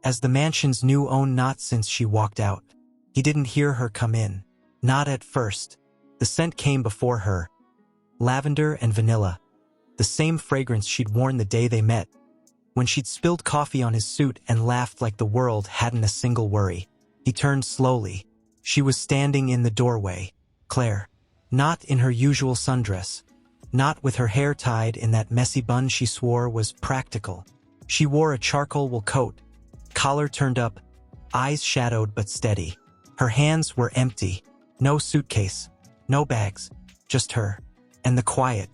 as the mansion's new own, not since she walked out. He didn't hear her come in. Not at first. The scent came before her. Lavender and vanilla. The same fragrance she'd worn the day they met, when she'd spilled coffee on his suit and laughed like the world hadn't a single worry. He turned slowly. She was standing in the doorway. Claire. Not in her usual sundress. Not with her hair tied in that messy bun she swore was practical. She wore a charcoal wool coat, collar turned up, eyes shadowed but steady. Her hands were empty. No suitcase. No bags. Just her. And the quiet.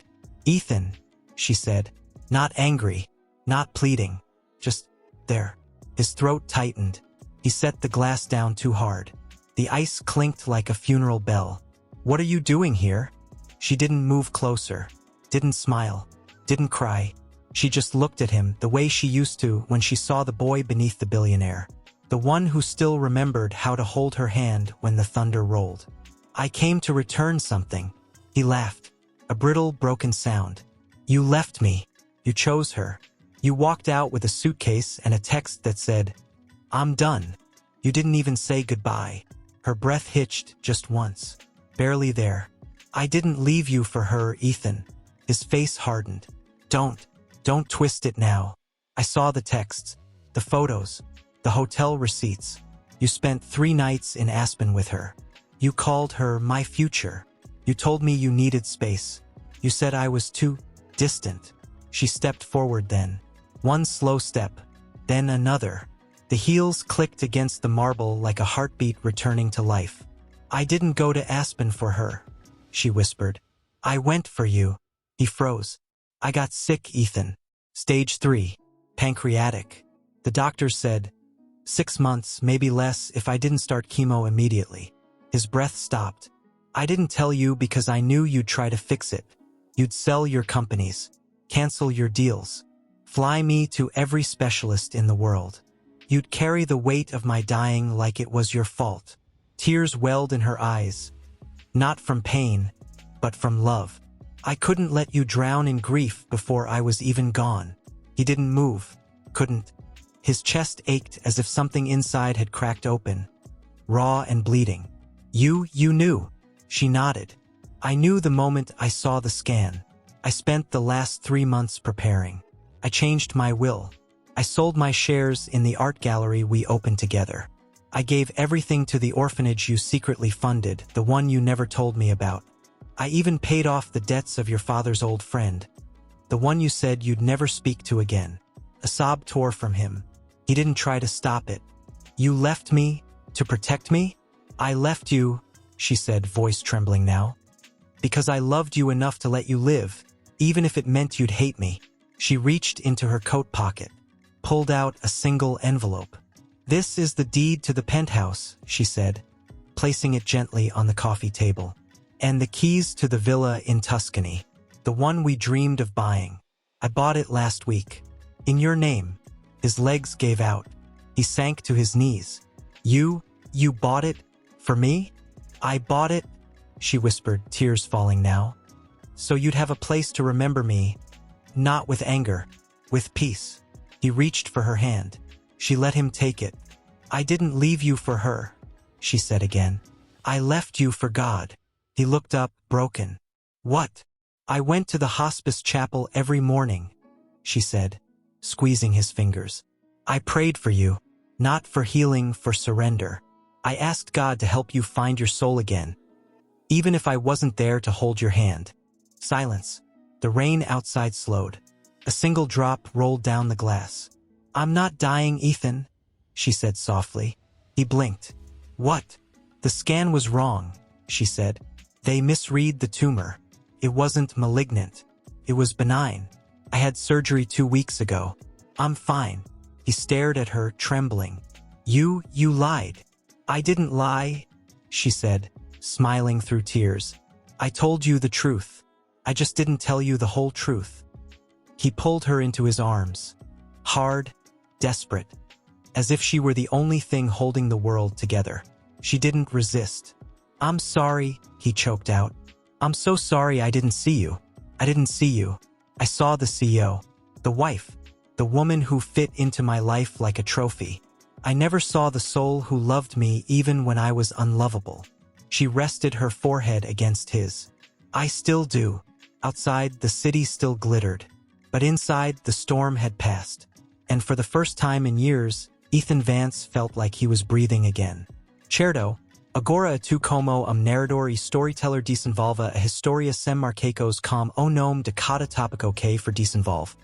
"Ethan," she said. Not angry. Not pleading. Just there. His throat tightened. He set the glass down too hard. The ice clinked like a funeral bell. "What are you doing here?" She didn't move closer. Didn't smile. Didn't cry. She just looked at him the way she used to when she saw the boy beneath the billionaire. The one who still remembered how to hold her hand when the thunder rolled. "I came to return something." He laughed. A brittle, broken sound. "You left me. You chose her. You walked out with a suitcase and a text that said, 'I'm done.' You didn't even say goodbye." Her breath hitched just once. Barely there. "I didn't leave you for her, Ethan." His face hardened. Don't twist it now. I saw the texts, the photos, the hotel receipts. You spent 3 nights in Aspen with her. You called her my future. You told me you needed space. You said I was too distant." She stepped forward then. One slow step, then another. The heels clicked against the marble like a heartbeat returning to life. "I didn't go to Aspen for her," she whispered. "I went for you." He froze. "I got sick, Ethan. Stage 3. Pancreatic. The doctors said 6 months, maybe less, if I didn't start chemo immediately." His breath stopped. "I didn't tell you because I knew you'd try to fix it. You'd sell your companies, cancel your deals, fly me to every specialist in the world. You'd carry the weight of my dying like it was your fault." Tears welled in her eyes. Not from pain, but from love. "I couldn't let you drown in grief before I was even gone." He didn't move. Couldn't. His chest ached as if something inside had cracked open. Raw and bleeding. You knew." She nodded. "I knew the moment I saw the scan. I spent the last 3 months preparing. I changed my will. I sold my shares in the art gallery we opened together. I gave everything to the orphanage you secretly funded, the one you never told me about. I even paid off the debts of your father's old friend, the one you said you'd never speak to again." A sob tore from him. He didn't try to stop it. "You left me to protect me?" "I left you," she said, voice trembling now, "because I loved you enough to let you live, even if it meant you'd hate me." She reached into her coat pocket, pulled out a single envelope. "This is the deed to the penthouse," she said, placing it gently on the coffee table. "And the keys to the villa in Tuscany, the one we dreamed of buying. I bought it last week. In your name." His legs gave out. He sank to his knees. You bought it? For me?" "I bought it," she whispered, tears falling now. "So you'd have a place to remember me, not with anger, with peace." He reached for her hand. She let him take it. "I didn't leave you for her," she said again. "I left you for God." He looked up, broken. "What?" "I went to the hospice chapel every morning," she said, squeezing his fingers. "I prayed for you, not for healing, for surrender. I asked God to help you find your soul again, even if I wasn't there to hold your hand." Silence. The rain outside slowed. A single drop rolled down the glass. "I'm not dying, Ethan," she said softly. He blinked. "What?" "The scan was wrong," she said. "They misread the tumor. It wasn't malignant. It was benign. I had surgery 2 weeks ago. I'm fine." He stared at her, trembling. You lied." "I didn't lie," she said, smiling through tears. "I told you the truth. I just didn't tell you the whole truth." He pulled her into his arms. Hard, desperate, as if she were the only thing holding the world together. She didn't resist. "I'm sorry," he choked out. "I'm so sorry I didn't see you. I didn't see you. I saw the CEO, the wife, the woman who fit into my life like a trophy. I never saw the soul who loved me even when I was unlovable. She rested her forehead against his. I still do. Outside, the city still glittered. But inside, the storm had passed. And for the first time in years, Ethan Vance felt like he was breathing again. Certo, agora tu como narrador e storyteller desenvolva a historia sem marcacos com o nome de cada tópico que for desenvolve.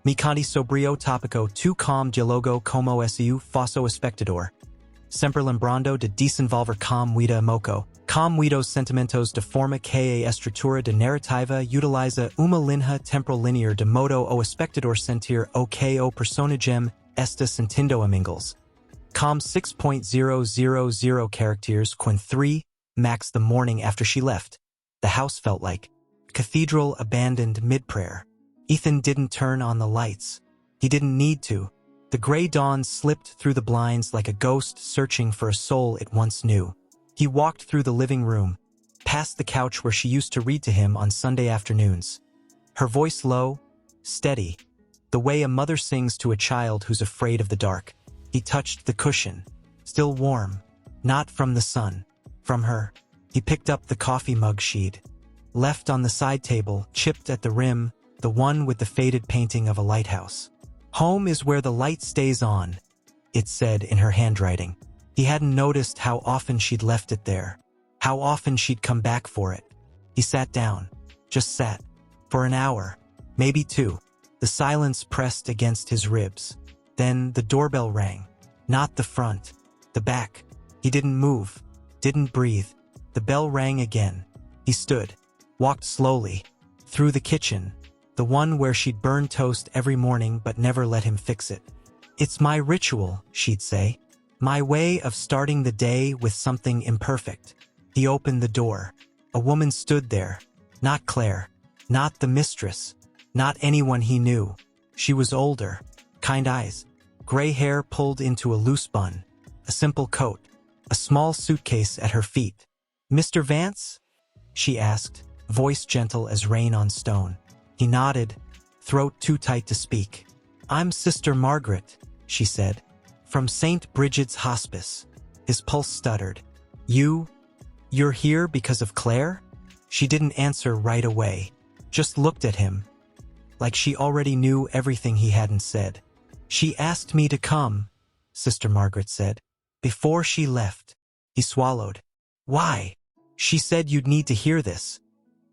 Mi conti sobrio tópico tu com dialogo como su fosso espectador. Sempre lembrando de desenvolver com vida moco. Com os sentimentos de forma que a estrutura de narrativa utiliza uma linha temporal linear de modo o espectador sentir o que o personagem está sentindo amigos. Com 6.000 characters when 3, max the morning after she left. The house felt like cathedral abandoned mid-prayer. Ethan didn't turn on the lights. He didn't need to. The gray dawn slipped through the blinds like a ghost searching for a soul it once knew. He walked through the living room, past the couch where she used to read to him on Sunday afternoons. Her voice low, steady, the way a mother sings to a child who's afraid of the dark. He touched the cushion, still warm, not from the sun, from her. He picked up the coffee mug she'd left on the side table, chipped at the rim, the one with the faded painting of a lighthouse. Home is where the light stays on, it said in her handwriting. He hadn't noticed how often she'd left it there, how often she'd come back for it. He sat down, just sat, for an hour, maybe 2. The silence pressed against his ribs. Then the doorbell rang. Not the front, the back. He didn't move, didn't breathe. The bell rang again. He stood, walked slowly, through the kitchen, the one where she'd burn toast every morning but never let him fix it. It's my ritual, she'd say. My way of starting the day with something imperfect. He opened the door. A woman stood there. Not Claire. Not the mistress. Not anyone he knew. She was older. Kind eyes. Gray hair pulled into a loose bun. A simple coat. A small suitcase at her feet. Mr. Vance? She asked, voice gentle as rain on stone. He nodded, throat too tight to speak. I'm Sister Margaret, she said. From St. Bridget's Hospice. His pulse stuttered. You're here because of Claire? She didn't answer right away, just looked at him, like she already knew everything he hadn't said. She asked me to come, Sister Margaret said, before she left. He swallowed. Why? She said you'd need to hear this.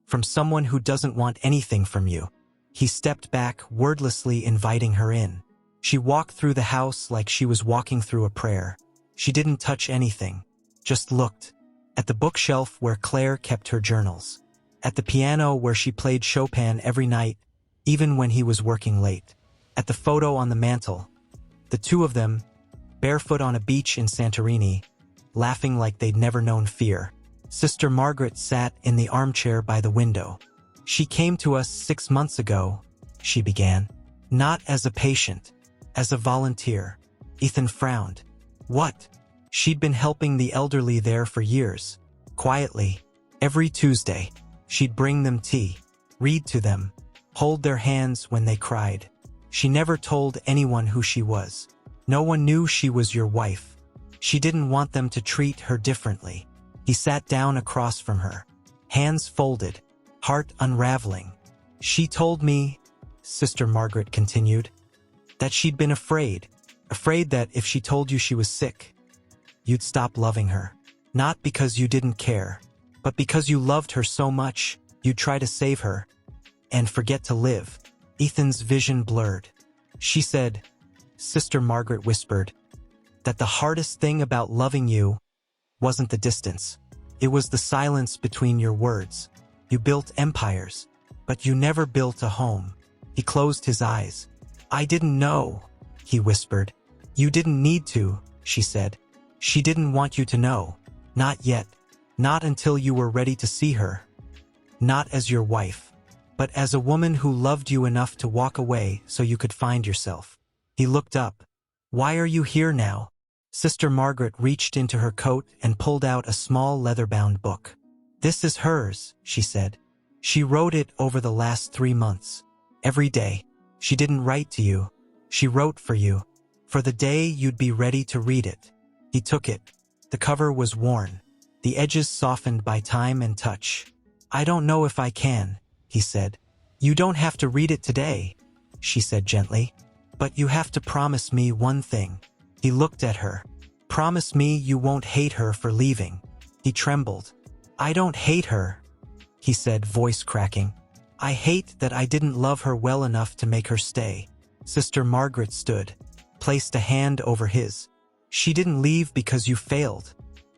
From someone who doesn't want anything from you. He stepped back, wordlessly inviting her in. She walked through the house like she was walking through a prayer. She didn't touch anything, just looked. At the bookshelf where Claire kept her journals. At the piano where she played Chopin every night, even when he was working late. At the photo on the mantel. The two of them, barefoot on a beach in Santorini, laughing like they'd never known fear. Sister Margaret sat in the armchair by the window. She came to us 6 months ago, she began. Not as a patient. As a volunteer. Ethan frowned. What? She'd been helping the elderly there for years. Quietly. Every Tuesday. She'd bring them tea. Read to them. Hold their hands when they cried. She never told anyone who she was. No one knew she was your wife. She didn't want them to treat her differently. He sat down across from her. Hands folded. Heart unraveling. She told me, Sister Margaret continued, that she'd been afraid that if she told you she was sick, you'd stop loving her. Not because you didn't care, but because you loved her so much, you'd try to save her and forget to live. Ethan's vision blurred. She said, Sister Margaret whispered, that the hardest thing about loving you wasn't the distance. It was the silence between your words. You built empires, but you never built a home. He closed his eyes. I didn't know, he whispered. You didn't need to, she said. She didn't want you to know. Not yet. Not until you were ready to see her. Not as your wife, but as a woman who loved you enough to walk away so you could find yourself. He looked up. Why are you here now? Sister Margaret reached into her coat and pulled out a small leather-bound book. This is hers, she said. She wrote it over the last 3 months. Every day. She didn't write to you. She wrote for you. For the day you'd be ready to read it. He took it. The cover was worn, the edges softened by time and touch. I don't know if I can, he said. You don't have to read it today, she said gently. But you have to promise me one thing. He looked at her. Promise me you won't hate her for leaving. He trembled. I don't hate her, he said, voice cracking. I hate that I didn't love her well enough to make her stay. Sister Margaret stood, placed a hand over his. She didn't leave because you failed,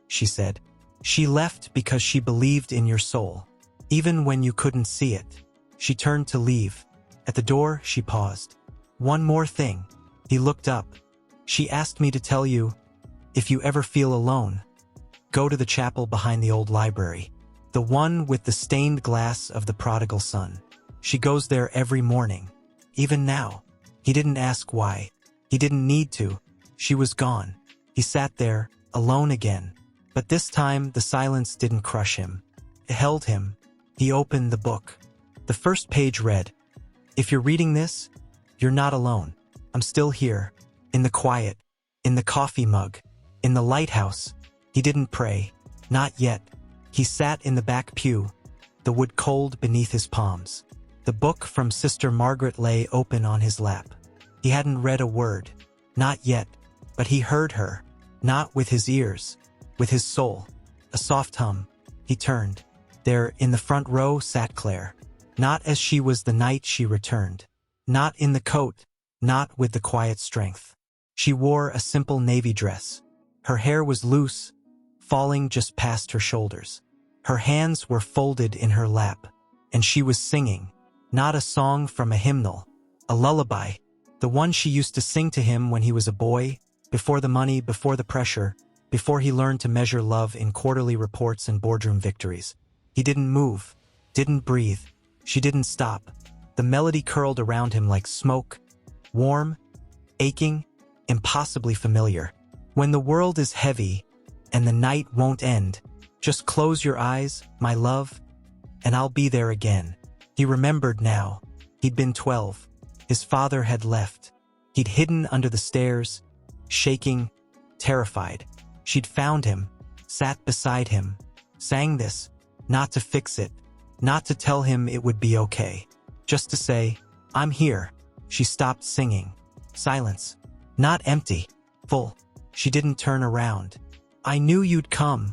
she said. She left because she believed in your soul, even when you couldn't see it. She turned to leave. At the door, she paused. One more thing. He looked up. She asked me to tell you, if you ever feel alone, go to the chapel behind the old library, the one with the stained glass of the prodigal son. She goes there every morning, even now. He didn't ask why. He didn't need to. She was gone. He sat there, alone again. But this time, the silence didn't crush him. It held him. He opened the book. The first page read, if you're reading this, you're not alone. I'm still here, in the quiet, in the coffee mug, in the lighthouse. He didn't pray. Not yet. He sat in the back pew, the wood cold beneath his palms. The book from Sister Margaret lay open on his lap. He hadn't read a word. Not yet. But he heard her. Not with his ears. With his soul. A soft hum. He turned. There, in the front row, sat Claire. Not as she was the night she returned. Not in the coat. Not with the quiet strength. She wore a simple navy dress. Her hair was loose, falling just past her shoulders. Her hands were folded in her lap, and she was singing, not a song from a hymnal, a lullaby, the one she used to sing to him when he was a boy, before the money, before the pressure, before he learned to measure love in quarterly reports and boardroom victories. He didn't move, didn't breathe. She didn't stop. The melody curled around him like smoke, warm, aching, impossibly familiar. When the world is heavy and the night won't end, just close your eyes, my love, and I'll be there again. He remembered now. He'd been 12. His father had left. He'd hidden under the stairs, shaking, terrified. She'd found him, sat beside him, sang this, not to fix it, not to tell him it would be okay, just to say, I'm here. She stopped singing. Silence. Not empty. Full. She didn't turn around. I knew you'd come,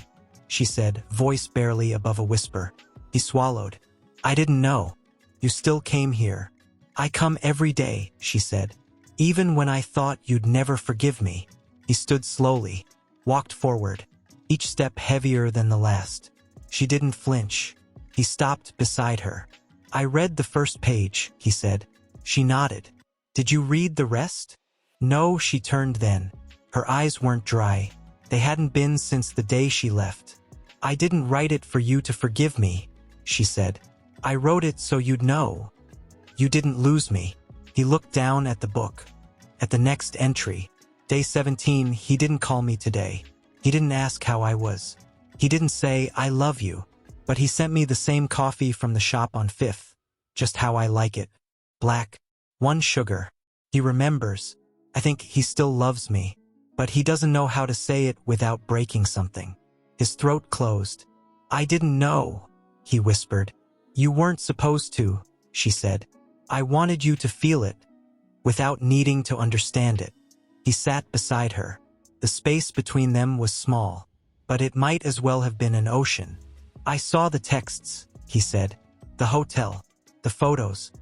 she said, voice barely above a whisper. He swallowed. I didn't know. You still came here. I come every day, she said, even when I thought you'd never forgive me. He stood slowly, walked forward, each step heavier than the last. She didn't flinch. He stopped beside her. I read the first page, he said. She nodded. Did you read the rest? No, she turned then. Her eyes weren't dry. They hadn't been since the day she left. I didn't write it for you to forgive me, she said. I wrote it so you'd know. You didn't lose me. He looked down at the book. At the next entry, day 17, he didn't call me today. He didn't ask how I was. He didn't say, I love you. But he sent me the same coffee from the shop on 5th. Just how I like it. Black. 1 sugar. He remembers. I think he still loves me. But he doesn't know how to say it without breaking something. His throat closed. I didn't know, he whispered. You weren't supposed to, she said. I wanted you to feel it, without needing to understand it. He sat beside her. The space between them was small, but it might as well have been an ocean. I saw the texts, he said. The hotel, the photos.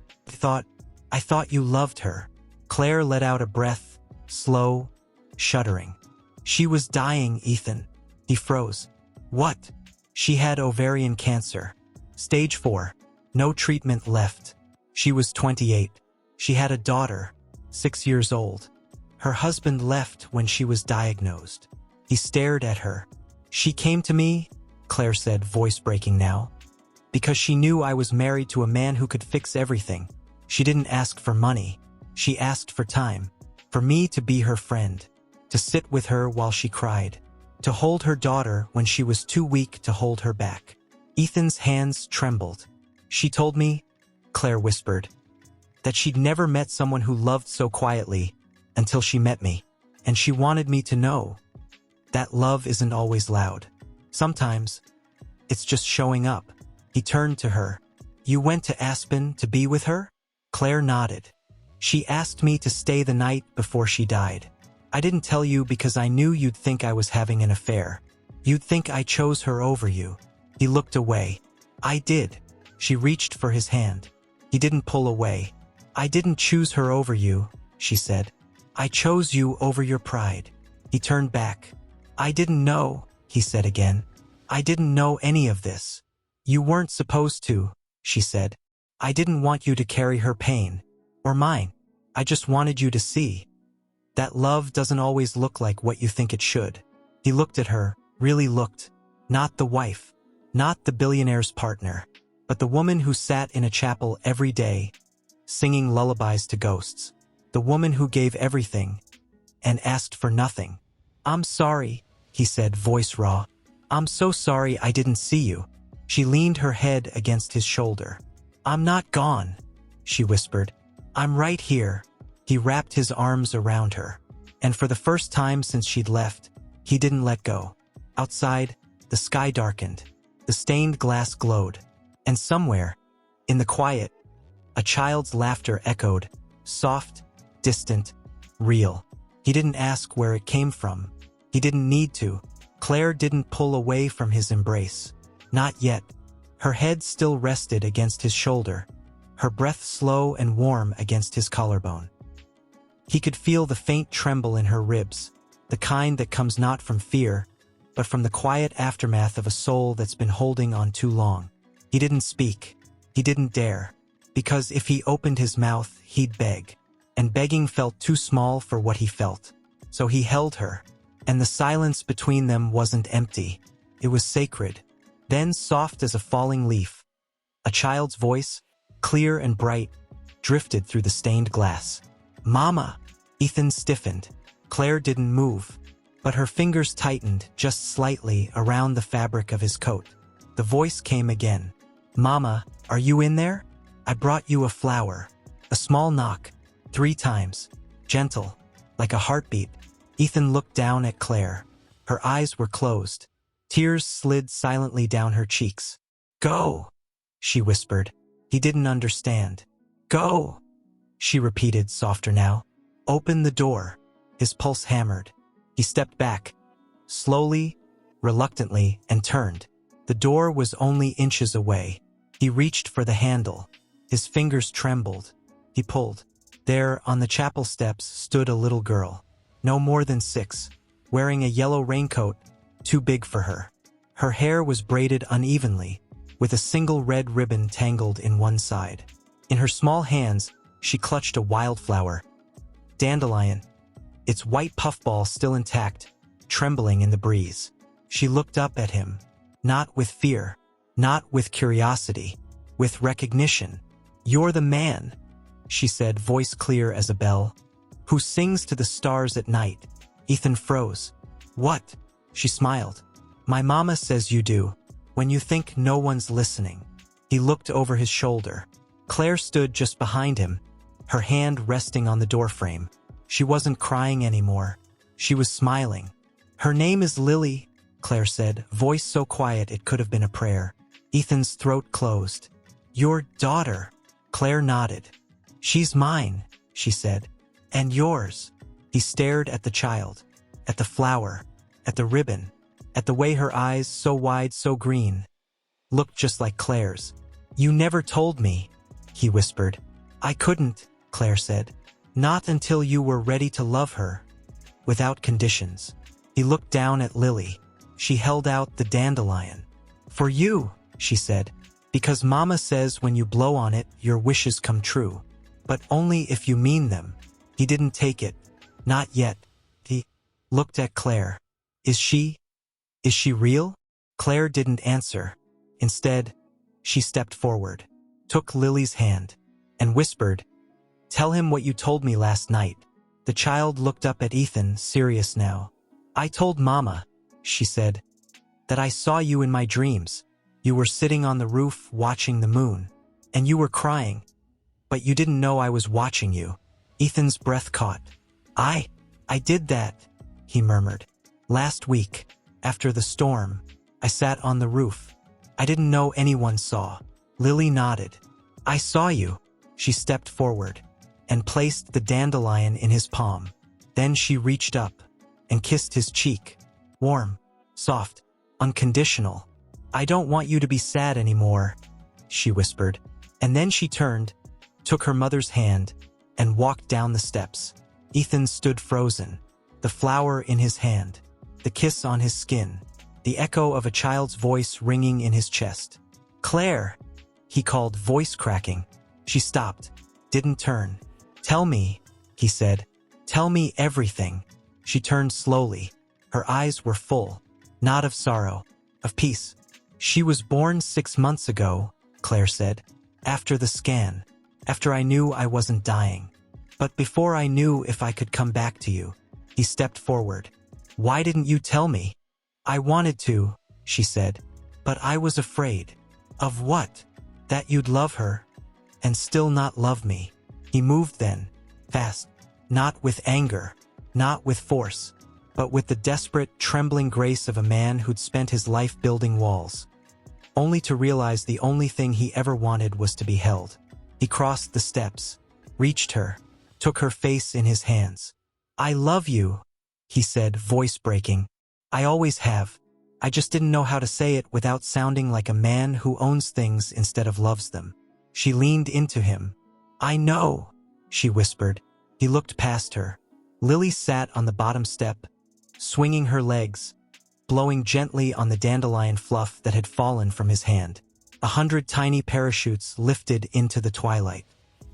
I thought you loved her. Claire let out a breath, slow, shuddering. She was dying, Ethan. He froze. What? She had ovarian cancer. Stage 4. No treatment left. She was 28. She had a daughter, 6 years old. Her husband left when she was diagnosed. He stared at her. She came to me, Claire said, voice breaking now, because she knew I was married to a man who could fix everything. She didn't ask for money. She asked for time, for me to be her friend, to sit with her while she cried, to hold her daughter when she was too weak to hold her back. Ethan's hands trembled. She told me, Claire whispered, that she'd never met someone who loved so quietly, until she met me. And she wanted me to know that love isn't always loud. Sometimes, it's just showing up. He turned to her. You went to Aspen to be with her? Claire nodded. She asked me to stay the night before she died. I didn't tell you because I knew you'd think I was having an affair. You'd think I chose her over you. He looked away. I did. She reached for his hand. He didn't pull away. I didn't choose her over you, she said. I chose you over your pride. He turned back. I didn't know, he said again. I didn't know any of this. You weren't supposed to, she said. I didn't want you to carry her pain. Or mine. I just wanted you to see that love doesn't always look like what you think it should. He looked at her, really looked. Not the wife. Not the billionaire's partner. But the woman who sat in a chapel every day, singing lullabies to ghosts. The woman who gave everything and asked for nothing. I'm sorry, he said, voice raw. I'm so sorry I didn't see you. She leaned her head against his shoulder. I'm not gone, she whispered. I'm right here. He wrapped his arms around her. And for the first time since she'd left, he didn't let go. Outside, the sky darkened. The stained glass glowed. And somewhere, in the quiet, a child's laughter echoed, soft, distant, real. He didn't ask where it came from. He didn't need to. Claire didn't pull away from his embrace. Not yet. Her head still rested against his shoulder, her breath slow and warm against his collarbone. He could feel the faint tremble in her ribs, the kind that comes not from fear, but from the quiet aftermath of a soul that's been holding on too long. He didn't speak. He didn't dare. Because if he opened his mouth, he'd beg. And begging felt too small for what he felt. So he held her. And the silence between them wasn't empty. It was sacred. Then, soft as a falling leaf, a child's voice, clear and bright, drifted through the stained glass. Mama! Ethan stiffened. Claire didn't move, but her fingers tightened just slightly around the fabric of his coat. The voice came again. Mama, are you in there? I brought you a flower. A small knock. 3 times. Gentle. Like a heartbeat. Ethan looked down at Claire. Her eyes were closed. Tears slid silently down her cheeks. Go, she whispered. He didn't understand. Go, she repeated, softer now. Open the door. His pulse hammered. He stepped back, slowly, reluctantly, and turned. The door was only inches away. He reached for the handle. His fingers trembled. He pulled. There, on the chapel steps, stood a little girl, no more than 6, wearing a yellow raincoat, too big for her. Her hair was braided unevenly, with a single red ribbon tangled in one side. In her small hands, she clutched a wildflower, dandelion, its white puffball still intact, trembling in the breeze. She looked up at him, not with fear, not with curiosity, with recognition. You're the man, she said, voice clear as a bell, who sings to the stars at night. Ethan froze. What? She smiled. My mama says you do, when you think no one's listening. He looked over his shoulder. Claire stood just behind him, her hand resting on the doorframe. She wasn't crying anymore. She was smiling. Her name is Lily, Claire said, voice so quiet it could have been a prayer. Ethan's throat closed. Your daughter, Claire nodded. She's mine, she said. And yours. He stared at the child, at the flower, at the ribbon, at the way her eyes, so wide, so green, looked just like Claire's. You never told me, he whispered. I couldn't, Claire said. Not until you were ready to love her, without conditions. He looked down at Lily. She held out the dandelion. For you, she said, because Mama says when you blow on it, your wishes come true. But only if you mean them. He didn't take it. Not yet. He looked at Claire. Is she real? Claire didn't answer. Instead, she stepped forward, took Lily's hand, and whispered, Tell him what you told me last night. The child looked up at Ethan, serious now. I told Mama, she said, that I saw you in my dreams. You were sitting on the roof watching the moon, and you were crying. But you didn't know I was watching you. Ethan's breath caught. I did that, he murmured. Last week, after the storm, I sat on the roof. I didn't know anyone saw. Lily nodded. I saw you. She stepped forward and placed the dandelion in his palm. Then she reached up and kissed his cheek. Warm, soft, unconditional. I don't want you to be sad anymore, she whispered. And then she turned, took her mother's hand, and walked down the steps. Ethan stood frozen, the flower in his hand, the kiss on his skin, the echo of a child's voice ringing in his chest. Claire, he called, voice cracking. She stopped, didn't turn. Tell me, he said. Tell me everything. She turned slowly. Her eyes were full, not of sorrow, of peace. She was born 6 months ago, Claire said. After the scan, after I knew I wasn't dying. But before I knew if I could come back to you. He stepped forward. Why didn't you tell me? I wanted to, she said. But I was afraid. Of what? That you'd love her and still not love me. He moved then, fast, not with anger, not with force, but with the desperate, trembling grace of a man who'd spent his life building walls, only to realize the only thing he ever wanted was to be held. He crossed the steps, reached her, took her face in his hands. I love you, he said, voice breaking. I always have. I just didn't know how to say it without sounding like a man who owns things instead of loves them. She leaned into him. I know, she whispered. He looked past her. Lily sat on the bottom step, swinging her legs, blowing gently on the dandelion fluff that had fallen from his hand. 100 tiny parachutes lifted into the twilight.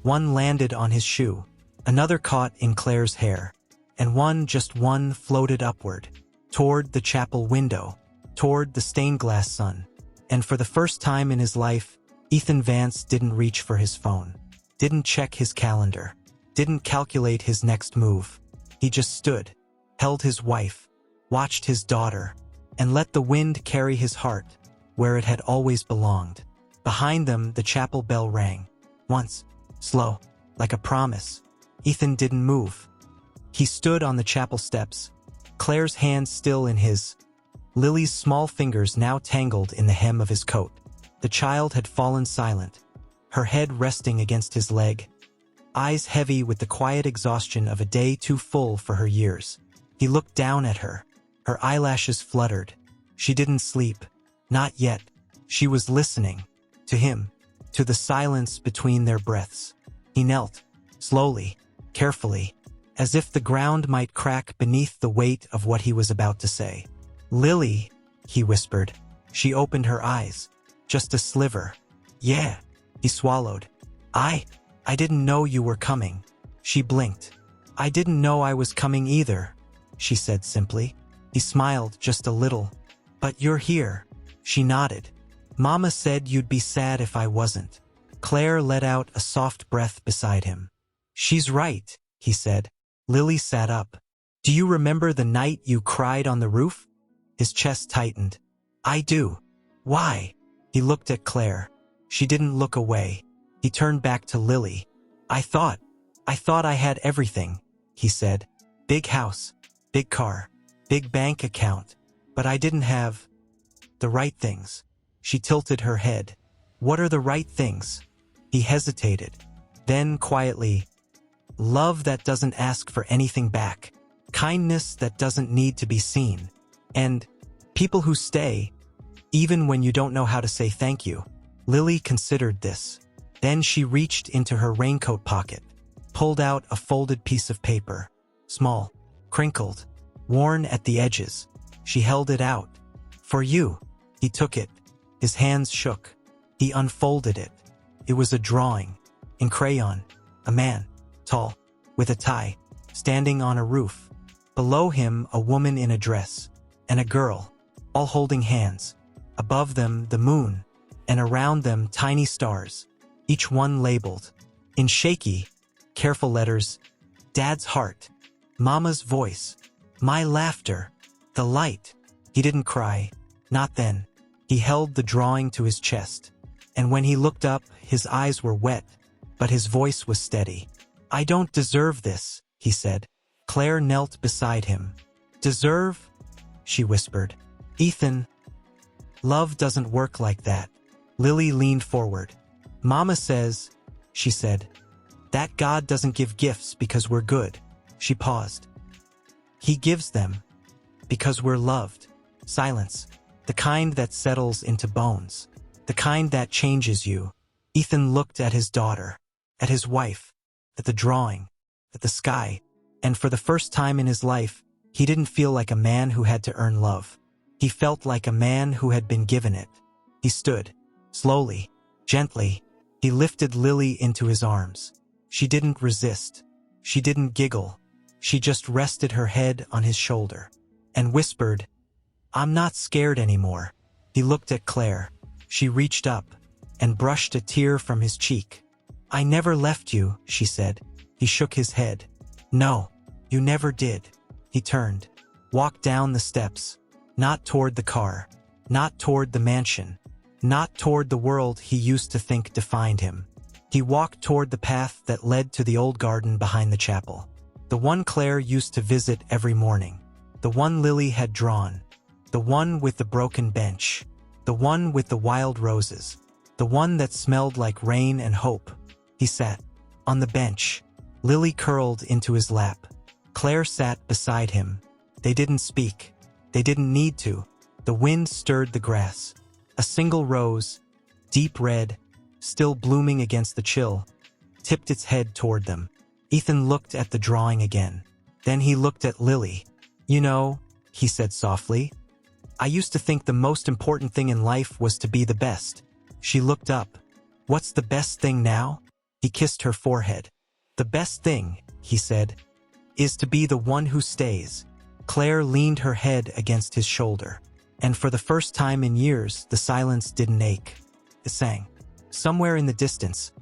One landed on his shoe, another caught in Claire's hair, and just one floated upward, toward the chapel window, toward the stained glass sun. And for the first time in his life, Ethan Vance didn't reach for his phone, didn't check his calendar, didn't calculate his next move. He just stood, held his wife, watched his daughter, and let the wind carry his heart where it had always belonged. Behind them, the chapel bell rang. Once, slow, like a promise. Ethan didn't move. He stood on the chapel steps, Claire's hand still in his, Lily's small fingers now tangled in the hem of his coat. The child had fallen silent, her head resting against his leg, eyes heavy with the quiet exhaustion of a day too full for her years. He looked down at her. Her eyelashes fluttered. She didn't sleep. Not yet. She was listening. To him. To the silence between their breaths. He knelt. Slowly. Carefully. As if the ground might crack beneath the weight of what he was about to say. Lily, he whispered. She opened her eyes. Just a sliver. Yeah. He swallowed. I didn't know you were coming. She blinked. I didn't know I was coming either, she said simply. He smiled just a little. But you're here. She nodded. Mama said you'd be sad if I wasn't. Claire let out a soft breath beside him. She's right, he said. Lily sat up. Do you remember the night you cried on the roof? His chest tightened. I do. Why? He looked at Claire. She didn't look away. He turned back to Lily. I thought I had everything, he said. Big house, big car, big bank account. But I didn't have the right things. She tilted her head. What are the right things? He hesitated. Then quietly, love that doesn't ask for anything back. Kindness that doesn't need to be seen. And people who stay, even when you don't know how to say thank you. Lily considered this. Then she reached into her raincoat pocket, pulled out a folded piece of paper. Small, crinkled, worn at the edges. She held it out. For you. He took it. His hands shook. He unfolded it. It was a drawing. In crayon. A man. Tall. With a tie. Standing on a roof. Below him, a woman in a dress. And a girl. All holding hands. Above them, the moon. And around them, tiny stars. Each one labeled. In shaky, careful letters. Dad's heart. Mama's voice. My laughter. The light. He didn't cry. Not then. He held the drawing to his chest. And when he looked up, his eyes were wet, but his voice was steady. I don't deserve this, he said. Claire knelt beside him. Deserve? She whispered. Ethan, love doesn't work like that. Lily leaned forward. Mama says, she said, that God doesn't give gifts because we're good. She paused. He gives them because we're loved. Silence. The kind that settles into bones. The kind that changes you. Ethan looked at his daughter, at his wife, at the drawing, at the sky, and for the first time in his life, he didn't feel like a man who had to earn love. He felt like a man who had been given it. He stood. Slowly, gently, he lifted Lily into his arms. She didn't resist. She didn't giggle. She just rested her head on his shoulder and whispered, I'm not scared anymore. He looked at Claire. She reached up and brushed a tear from his cheek. I never left you, she said. He shook his head. No, you never did. He turned, walked down the steps, not toward the car, not toward the mansion, not toward the world he used to think defined him. He walked toward the path that led to the old garden behind the chapel. The one Claire used to visit every morning. The one Lily had drawn. The one with the broken bench. The one with the wild roses. The one that smelled like rain and hope. He sat on the bench. Lily curled into his lap. Claire sat beside him. They didn't speak. They didn't need to. The wind stirred the grass. A single rose, deep red, still blooming against the chill, tipped its head toward them. Ethan looked at the drawing again. Then he looked at Lily. You know, he said softly, I used to think the most important thing in life was to be the best. She looked up. What's the best thing now? He kissed her forehead. The best thing, he said, is to be the one who stays. Claire leaned her head against his shoulder. And for the first time in years, the silence didn't ache. It sang. Somewhere in the distance,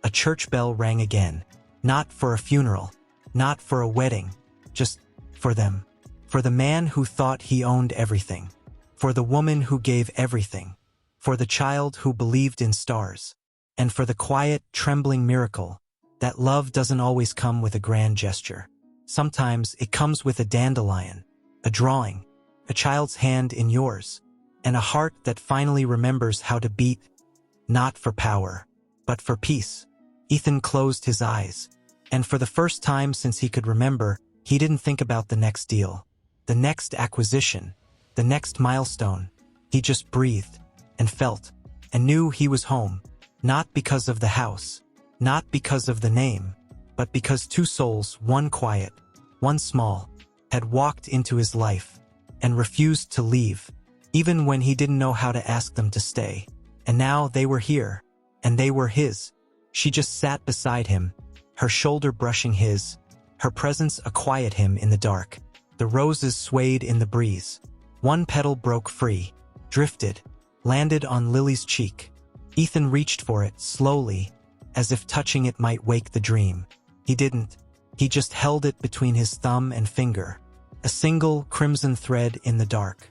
a church bell rang again. Not for a funeral, not for a wedding, just for them. For the man who thought he owned everything. For the woman who gave everything. For the child who believed in stars. And for the quiet, trembling miracle that love doesn't always come with a grand gesture. Sometimes it comes with a dandelion, a drawing, a child's hand in yours, and a heart that finally remembers how to beat, not for power, but for peace. Ethan closed his eyes, and for the first time since he could remember, he didn't think about the next deal, the next acquisition, the next milestone. He just breathed, and felt, and knew he was home, not because of the house, not because of the name, but because two souls, one quiet, one small, had walked into his life, and refused to leave, even when he didn't know how to ask them to stay. And now they were here, and they were his. She just sat beside him, her shoulder brushing his, her presence a quiet him in the dark. The roses swayed in the breeze. One petal broke free, drifted, landed on Lily's cheek. Ethan reached for it slowly, as if touching it might wake the dream. He didn't. He just held it between his thumb and finger, a single crimson thread in the dark.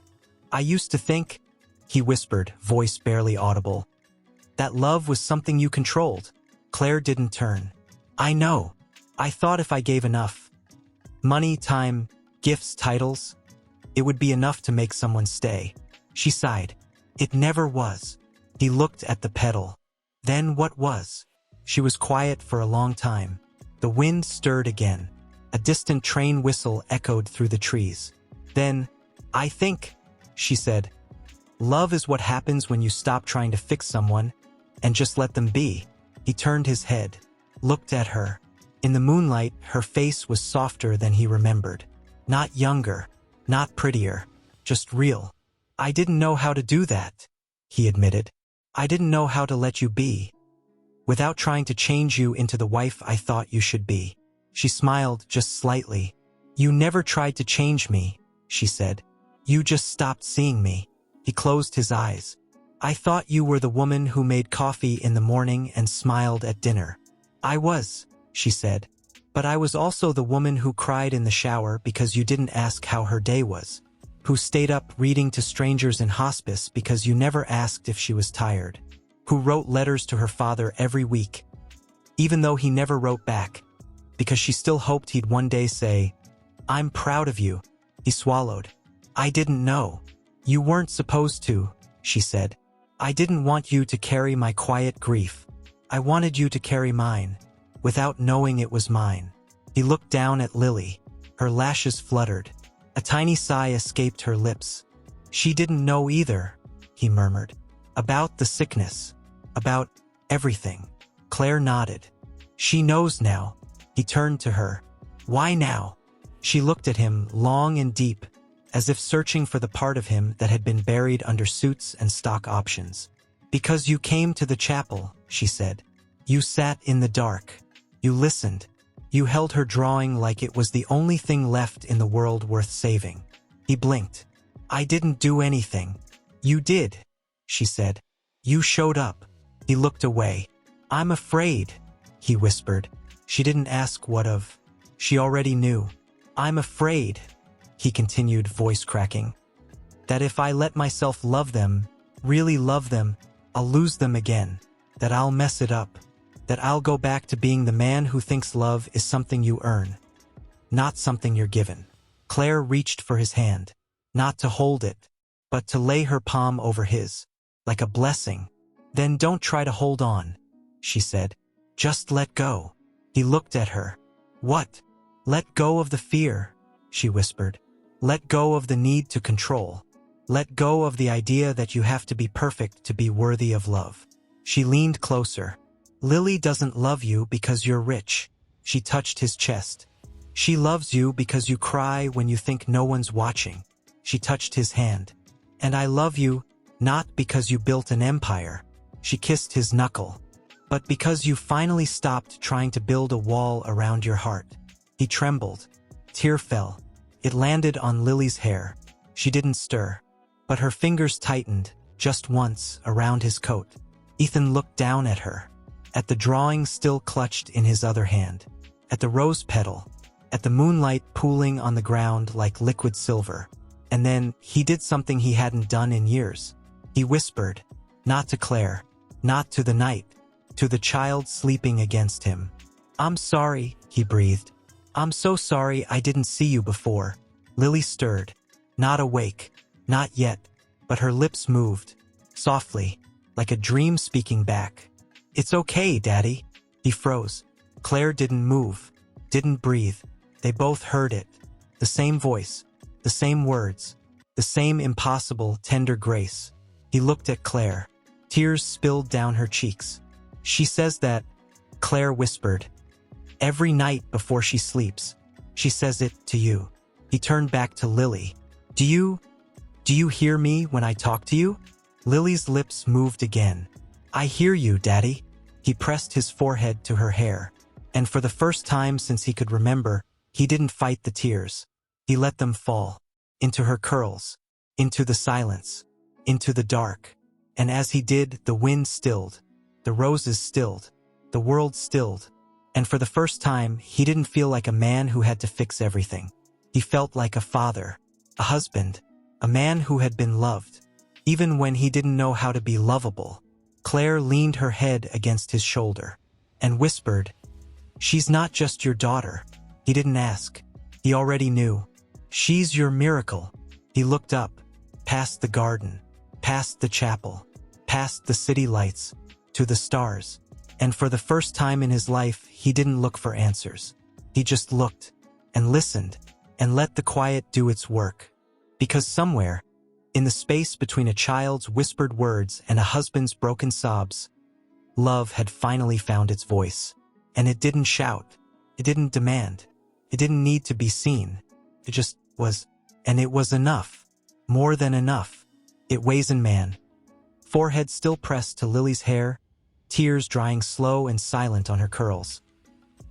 I used to think, he whispered, voice barely audible, that love was something you controlled. Claire didn't turn. I know. I thought if I gave enough money, time, gifts, titles, it would be enough to make someone stay. She sighed. It never was. He looked at the petal. Then what was? She was quiet for a long time. The wind stirred again. A distant train whistle echoed through the trees. Then, I think, she said, love is what happens when you stop trying to fix someone and just let them be. He turned his head, looked at her. In the moonlight, her face was softer than he remembered. Not younger, not prettier, just real. I didn't know how to do that, he admitted. I didn't know how to let you be, without trying to change you into the wife I thought you should be. She smiled just slightly. You never tried to change me, she said. You just stopped seeing me. He closed his eyes. I thought you were the woman who made coffee in the morning and smiled at dinner. I was, she said. But I was also the woman who cried in the shower because you didn't ask how her day was. Who stayed up reading to strangers in hospice because you never asked if she was tired. Who wrote letters to her father every week, even though he never wrote back, because she still hoped he'd one day say, I'm proud of you. He swallowed. I didn't know. You weren't supposed to, she said. I didn't want you to carry my quiet grief. I wanted you to carry mine, without knowing it was mine. He looked down at Lily. Her lashes fluttered. A tiny sigh escaped her lips. She didn't know either, he murmured. About the sickness. About everything. Claire nodded. She knows now. He turned to her. Why now? She looked at him long and deep, as if searching for the part of him that had been buried under suits and stock options. Because you came to the chapel, she said. You sat in the dark. You listened. You held her drawing like it was the only thing left in the world worth saving. He blinked. I didn't do anything. You did, she said. You showed up. He looked away. I'm afraid, he whispered. She didn't ask what of. She already knew. I'm afraid, he continued, voice cracking, that if I let myself love them, really love them, I'll lose them again, that I'll mess it up, that I'll go back to being the man who thinks love is something you earn, not something you're given. Claire reached for his hand, not to hold it, but to lay her palm over his, like a blessing. Then don't try to hold on, she said. Just let go. He looked at her. What? Let go of the fear, she whispered. Let go of the need to control. Let go of the idea that you have to be perfect to be worthy of love. She leaned closer. Lily doesn't love you because you're rich. She touched his chest. She loves you because you cry when you think no one's watching. She touched his hand. And I love you, not because you built an empire. She kissed his knuckle. But because you finally stopped trying to build a wall around your heart. He trembled. Tear fell. It landed on Lily's hair. She didn't stir. But her fingers tightened, just once, around his coat. Ethan looked down at her. At the drawing still clutched in his other hand. At the rose petal. At the moonlight pooling on the ground like liquid silver. And then, he did something he hadn't done in years. He whispered. Not to Claire. Not to the night. To the child sleeping against him. I'm sorry, he breathed. I'm so sorry I didn't see you before. Lily stirred. Not awake. Not yet. But her lips moved. Softly. Like a dream speaking back. It's okay, Daddy. He froze. Claire didn't move. Didn't breathe. They both heard it. The same voice. The same words. The same impossible, tender grace. He looked at Claire. Tears spilled down her cheeks. She says that, Claire whispered. Every night before she sleeps. She says it to you. He turned back to Lily. Do you hear me when I talk to you? Lily's lips moved again. I hear you, Daddy. He pressed his forehead to her hair. And for the first time since he could remember, he didn't fight the tears. He let them fall. Into her curls. Into the silence. Into the dark. And as he did, the wind stilled. The roses stilled. The world stilled. And for the first time, he didn't feel like a man who had to fix everything. He felt like a father. A husband. A man who had been loved. Even when he didn't know how to be lovable. Claire leaned her head against his shoulder. And whispered. She's not just your daughter. He didn't ask. He already knew. She's your miracle. He looked up. Past the garden. Past the chapel. Past the city lights. To the stars. And for the first time in his life, he didn't look for answers. He just looked. And listened. And let the quiet do its work. Because somewhere, in the space between a child's whispered words and a husband's broken sobs, love had finally found its voice. And it didn't shout. It didn't demand. It didn't need to be seen. It just was. And it was enough. More than enough. It weighs in man. Forehead still pressed to Lily's hair, tears drying slow and silent on her curls.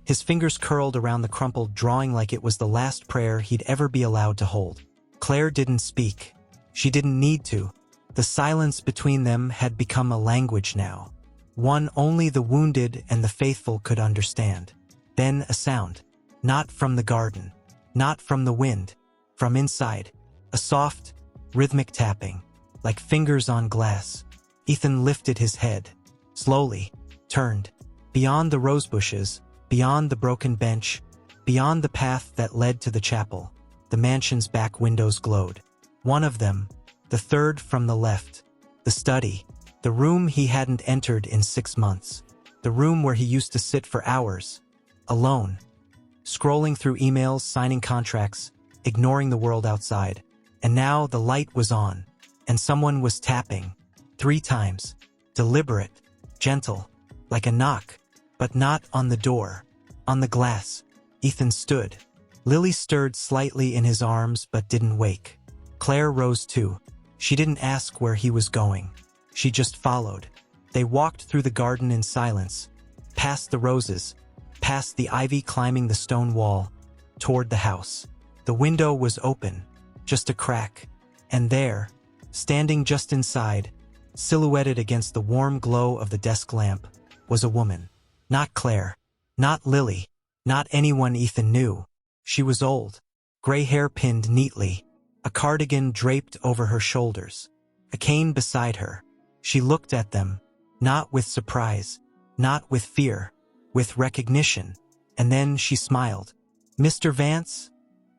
His fingers curled around the crumpled drawing like it was the last prayer he'd ever be allowed to hold. Claire didn't speak. She didn't need to. The silence between them had become a language now. One only the wounded and the faithful could understand. Then a sound. Not from the garden. Not from the wind. From inside. A soft, rhythmic tapping. Like fingers on glass. Ethan lifted his head. Slowly. Turned. Beyond the rose bushes. Beyond the broken bench. Beyond the path that led to the chapel, the mansion's back windows glowed. One of them, the third from the left, the study, the room he hadn't entered in 6 months, the room where he used to sit for hours, alone, scrolling through emails, signing contracts, ignoring the world outside. And now the light was on, and someone was tapping, 3 times, deliberate, gentle, like a knock, but not on the door, on the glass. Ethan stood. Lily stirred slightly in his arms but didn't wake. Claire rose too. She didn't ask where he was going. She just followed. They walked through the garden in silence, past the roses, past the ivy climbing the stone wall, toward the house. The window was open, just a crack, and there, standing just inside, silhouetted against the warm glow of the desk lamp, was a woman. Not Claire, not Lily, not anyone Ethan knew. She was old, gray hair pinned neatly, a cardigan draped over her shoulders, a cane beside her. She looked at them, not with surprise, not with fear, with recognition, and then she smiled. "Mr. Vance?"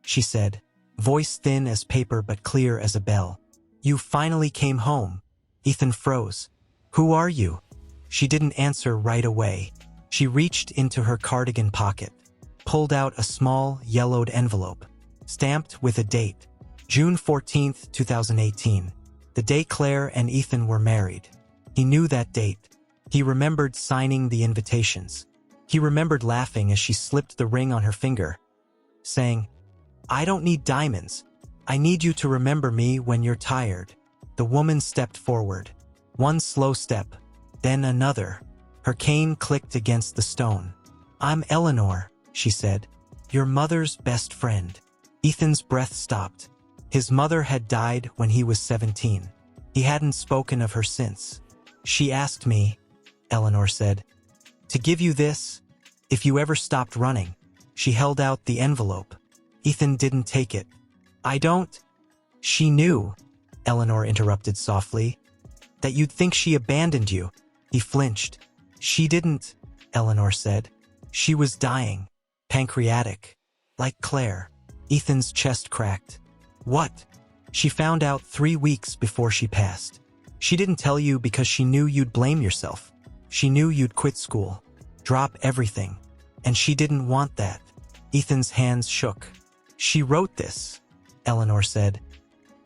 she said, voice thin as paper but clear as a bell. "You finally came home." Ethan froze. "Who are you?" She didn't answer right away. She reached into her cardigan pocket, pulled out a small, yellowed envelope, stamped with a date, June 14th, 2018, the day Claire and Ethan were married. He knew that date. He remembered signing the invitations. He remembered laughing as she slipped the ring on her finger, saying, "I don't need diamonds. I need you to remember me when you're tired." The woman stepped forward. One slow step, then another. Her cane clicked against the stone. "I'm Eleanor," she said, "your mother's best friend." Ethan's breath stopped. His mother had died when he was 17. He hadn't spoken of her since. "She asked me," Eleanor said, "to give you this, if you ever stopped running." She held out the envelope. Ethan didn't take it. "I don't." "She knew," Eleanor interrupted softly, "that you'd think she abandoned you." He flinched. "She didn't," Eleanor said. "She was dying. Pancreatic. Like Claire." Ethan's chest cracked. "What?" "She found out 3 weeks before she passed. She didn't tell you because she knew you'd blame yourself. She knew you'd quit school, drop everything. And she didn't want that." Ethan's hands shook. "She wrote this," Eleanor said,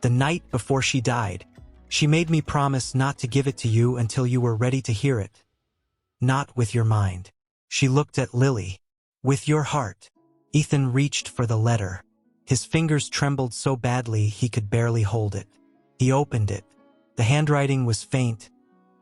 "the night before she died. She made me promise not to give it to you until you were ready to hear it. Not with your mind." She looked at Lily. "With your heart." Ethan reached for the letter. His fingers trembled so badly he could barely hold it. He opened it. The handwriting was faint,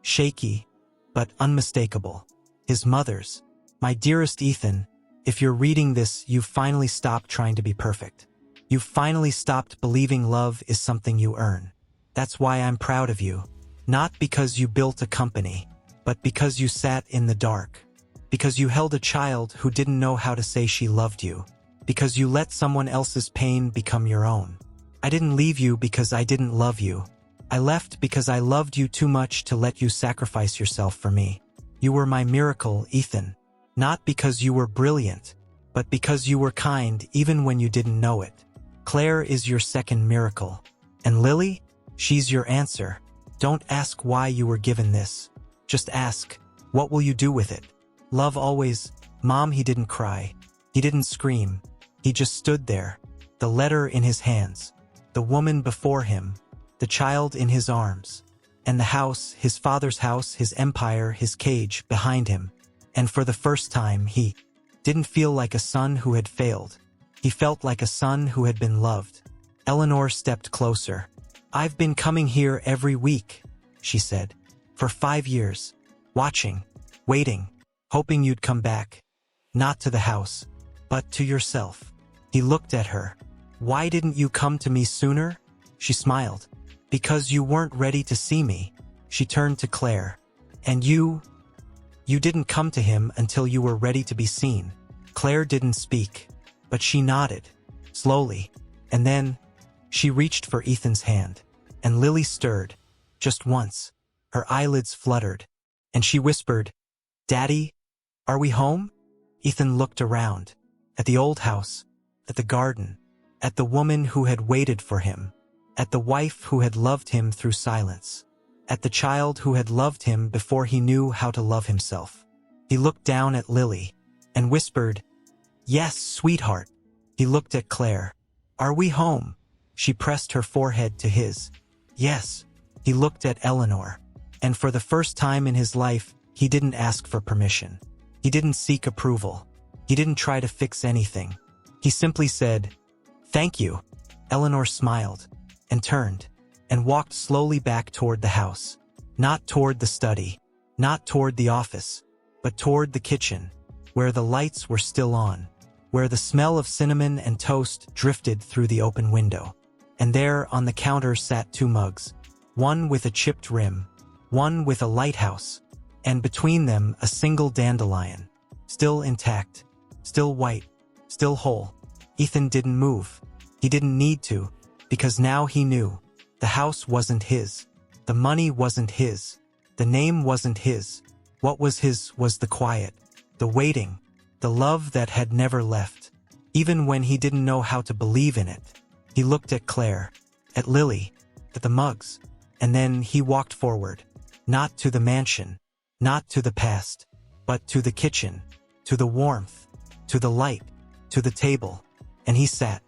shaky, but unmistakable. His mother's. "My dearest Ethan, if you're reading this, you've finally stopped trying to be perfect. You've finally stopped believing love is something you earn. That's why I'm proud of you. Not because you built a company, but because you sat in the dark. Because you held a child who didn't know how to say she loved you. Because you let someone else's pain become your own. I didn't leave you because I didn't love you. I left because I loved you too much to let you sacrifice yourself for me. You were my miracle, Ethan. Not because you were brilliant, but because you were kind even when you didn't know it. Claire is your second miracle. And Lily? She's your answer. Don't ask why you were given this. Just ask, what will you do with it? Love always." Mom, he didn't cry. He didn't scream. He just stood there, the letter in his hands, the woman before him, the child in his arms, and the house, his father's house, his empire, his cage, behind him. And for the first time, he didn't feel like a son who had failed. He felt like a son who had been loved. Eleanor stepped closer. "I've been coming here every week," she said, "for 5 years, watching, waiting, hoping you'd come back. Not to the house, but to yourself." He looked at her. "Why didn't you come to me sooner?" She smiled. "Because you weren't ready to see me." She turned to Claire. "And you didn't come to him until you were ready to be seen." Claire didn't speak, but she nodded, slowly, and then she reached for Ethan's hand, and Lily stirred, just once. Her eyelids fluttered, and she whispered, "Daddy, are we home?" Ethan looked around. At the old house, at the garden, at the woman who had waited for him, at the wife who had loved him through silence, at the child who had loved him before he knew how to love himself. He looked down at Lily and whispered, "Yes, sweetheart." He looked at Claire. "Are we home?" She pressed her forehead to his. "Yes." He looked at Eleanor, and for the first time in his life, he didn't ask for permission. He didn't seek approval. He didn't try to fix anything. He simply said, "Thank you." Eleanor smiled and turned and walked slowly back toward the house. Not toward the study, not toward the office, but toward the kitchen, where the lights were still on, where the smell of cinnamon and toast drifted through the open window. And there on the counter sat two mugs, one with a chipped rim, one with a lighthouse, and between them a single dandelion, still intact, still white, still whole. Ethan didn't move. He didn't need to, because now he knew. The house wasn't his. The money wasn't his. The name wasn't his. What was his was the quiet, the waiting, the love that had never left. Even when he didn't know how to believe in it. He looked at Claire, at Lily, at the mugs, and then he walked forward, not to the mansion, not to the past, but to the kitchen, to the warmth, to the light, to the table. And he sat,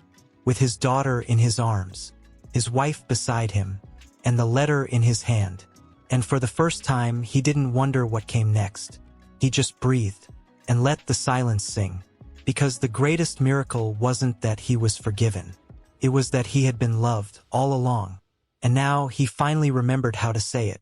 with his daughter in his arms, his wife beside him, and the letter in his hand. And for the first time, he didn't wonder what came next. He just breathed, and let the silence sing. Because the greatest miracle wasn't that he was forgiven. It was that he had been loved all along. And now he finally remembered how to say it.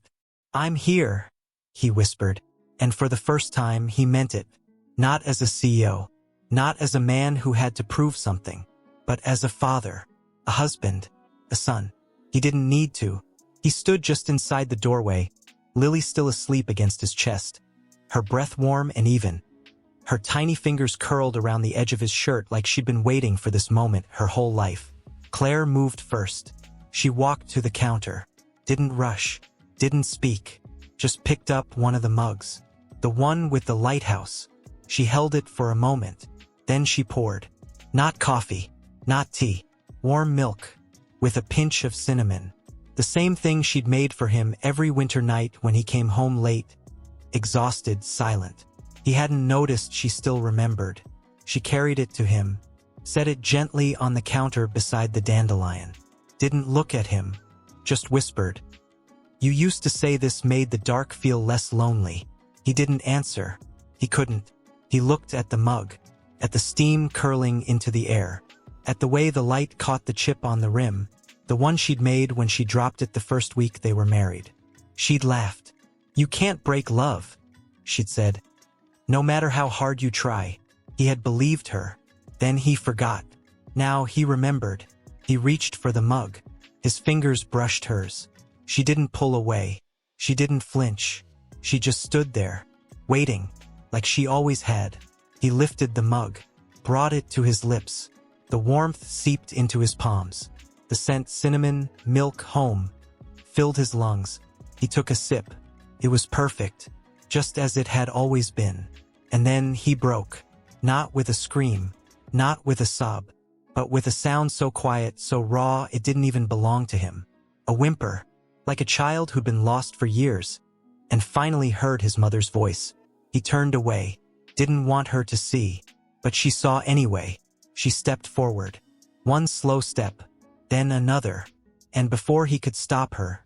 "I'm here," he whispered. And for the first time, he meant it. Not as a CEO, not as a man who had to prove something, but as a father, a husband, a son. He didn't need to. He stood just inside the doorway, Lily still asleep against his chest, her breath warm and even. Her tiny fingers curled around the edge of his shirt like she'd been waiting for this moment her whole life. Claire moved first. She walked to the counter, didn't rush, didn't speak, just picked up one of the mugs, the one with the lighthouse. She held it for a moment, then she poured. Not coffee, not tea, warm milk, with a pinch of cinnamon. The same thing she'd made for him every winter night when he came home late, exhausted, silent. He hadn't noticed she still remembered. She carried it to him, set it gently on the counter beside the dandelion. Didn't look at him, just whispered, "You used to say this made the dark feel less lonely." He didn't answer. He couldn't. He looked at the mug, at the steam curling into the air, at the way the light caught the chip on the rim, the one she'd made when she dropped it the first week they were married. She'd laughed. "You can't break love," she'd said. "No matter how hard you try." He had believed her. Then he forgot. Now he remembered. He reached for the mug. His fingers brushed hers. She didn't pull away. She didn't flinch. She just stood there, waiting, like she always had. He lifted the mug, brought it to his lips. The warmth seeped into his palms. The scent cinnamon, milk, home, filled his lungs. He took a sip. It was perfect, just as it had always been. And then he broke. Not with a scream, not with a sob, but with a sound so quiet, so raw it didn't even belong to him. A whimper, like a child who'd been lost for years, and finally heard his mother's voice. He turned away, didn't want her to see, but she saw anyway. She stepped forward. One slow step, then another, and before he could stop her,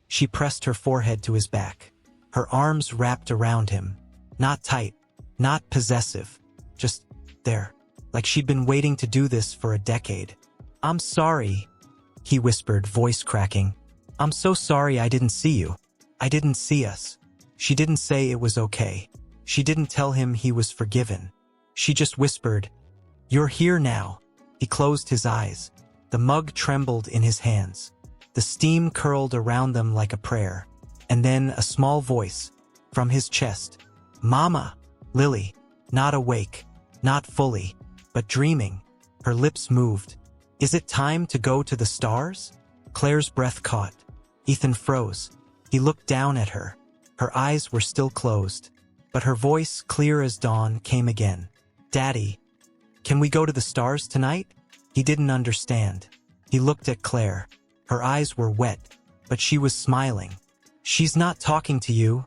she pressed her forehead to his back. Her arms wrapped around him, not tight, not possessive, just there, like she'd been waiting to do this for a decade. "I'm sorry," he whispered, voice cracking. "I'm so sorry I didn't see you. I didn't see us." She didn't say it was okay. She didn't tell him he was forgiven. She just whispered, "You're here now." He closed his eyes. The mug trembled in his hands. The steam curled around them like a prayer. And then a small voice, from his chest. "Mama!" Lily, not awake, not fully, but dreaming. Her lips moved. "Is it time to go to the stars?" Claire's breath caught. Ethan froze. He looked down at her. Her eyes were still closed, but her voice, clear as dawn, came again. "Daddy." Can we go to the stars tonight? He didn't understand. He looked at Claire. Her eyes were wet, but she was smiling. She's not talking to you,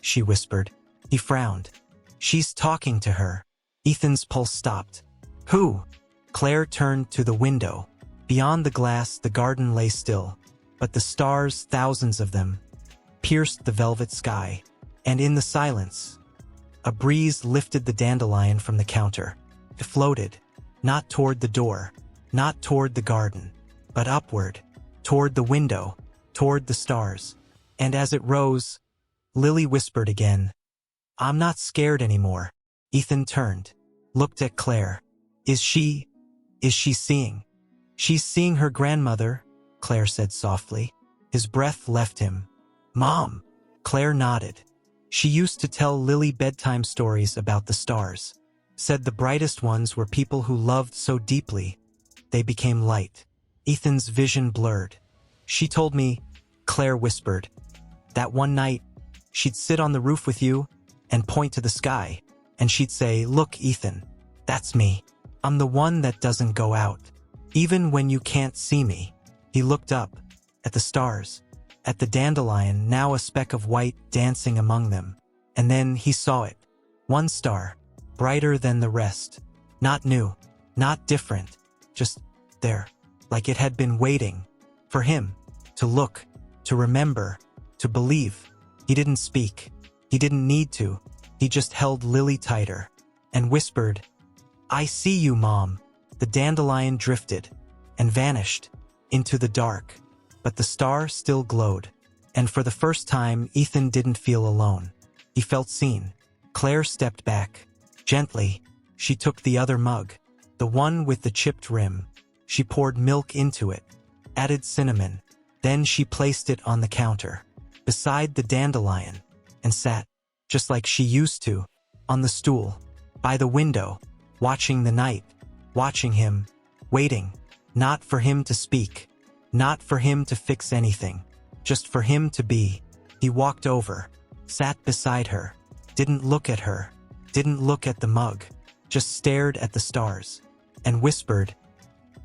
she whispered. He frowned. She's talking to her. Ethan's pulse stopped. Who? Claire turned to the window. Beyond the glass, the garden lay still, but the stars, thousands of them, pierced the velvet sky. And in the silence, a breeze lifted the dandelion from the counter. It floated, not toward the door, not toward the garden, but upward, toward the window, toward the stars. And as it rose, Lily whispered again, I'm not scared anymore. Ethan turned, looked at Claire. Is she seeing? She's seeing her grandmother, Claire said softly. His breath left him. Mom, Claire nodded. She used to tell Lily bedtime stories about the stars. Said the brightest ones were people who loved so deeply, they became light. Ethan's vision blurred. She told me, Claire whispered, that one night, she'd sit on the roof with you and point to the sky, and she'd say, look, Ethan, that's me. I'm the one that doesn't go out. Even when you can't see me. He looked up, at the stars, at the dandelion, now a speck of white dancing among them. And then he saw it. One star, brighter than the rest. Not new, not different, just there, like it had been waiting for him to look, to remember, to believe. He didn't speak. He didn't need to. He just held Lily tighter and whispered, I see you, Mom. The dandelion drifted and vanished into the dark, but the star still glowed. And for the first time, Ethan didn't feel alone. He felt seen. Claire stepped back. Gently, she took the other mug, the one with the chipped rim. She poured milk into it, added cinnamon. Then she placed it on the counter, beside the dandelion, and sat, just like she used to, on the stool, by the window, watching the night, watching him, waiting, not for him to speak, not for him to fix anything, just for him to be. He walked over, sat beside her, didn't look at her, didn't look at the mug, just stared at the stars, and whispered,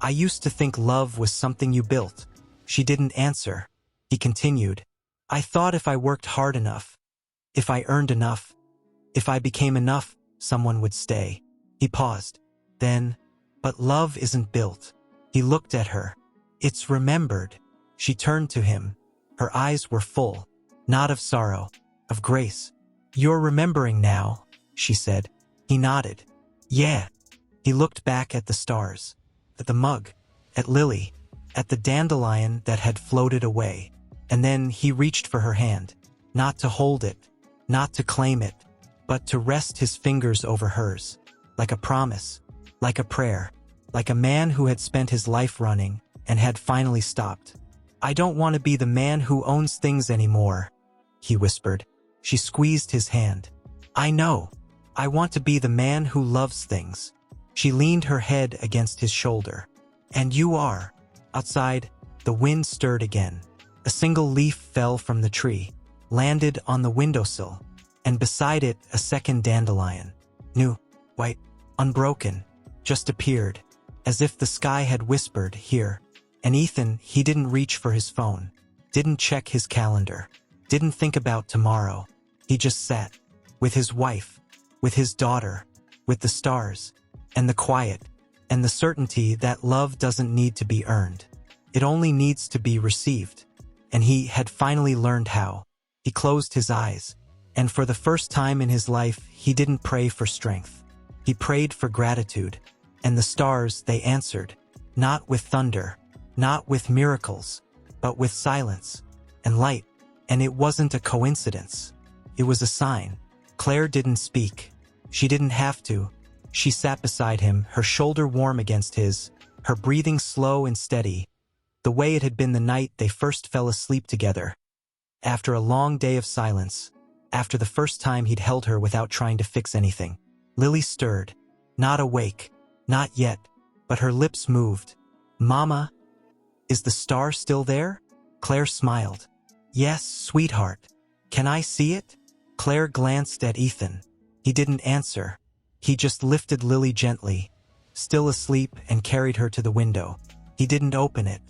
I used to think love was something you built. She didn't answer. He continued, I thought if I worked hard enough, if I earned enough, if I became enough, someone would stay. He paused. Then, but love isn't built. He looked at her. It's remembered. She turned to him. Her eyes were full, not of sorrow, of grace. You're remembering now, she said. He nodded. Yeah. He looked back at the stars, at the mug, at Lily, at the dandelion that had floated away. And then he reached for her hand, not to hold it, not to claim it, but to rest his fingers over hers, like a promise, like a prayer, like a man who had spent his life running and had finally stopped. I don't want to be the man who owns things anymore, he whispered. She squeezed his hand. I know. I want to be the man who loves things. She leaned her head against his shoulder. And you are. Outside, the wind stirred again. A single leaf fell from the tree, landed on the windowsill, and beside it a second dandelion. New, white, unbroken, just appeared, as if the sky had whispered, here. And Ethan, he didn't reach for his phone, didn't check his calendar, didn't think about tomorrow. He just sat, with his wife, with his daughter, with the stars, and the quiet, and the certainty that love doesn't need to be earned. It only needs to be received. And he had finally learned how. He closed his eyes, and for the first time in his life, he didn't pray for strength. He prayed for gratitude, and the stars, they answered, not with thunder, not with miracles, but with silence and light. And it wasn't a coincidence. It was a sign. Claire didn't speak. She didn't have to. She sat beside him, her shoulder warm against his, her breathing slow and steady, the way it had been the night they first fell asleep together. After a long day of silence, after the first time he'd held her without trying to fix anything, Lily stirred, not awake, not yet, but her lips moved. Mama, is the star still there? Claire smiled. Yes, sweetheart. Can I see it? Claire glanced at Ethan. He didn't answer. He just lifted Lily gently, still asleep, and carried her to the window. He didn't open it.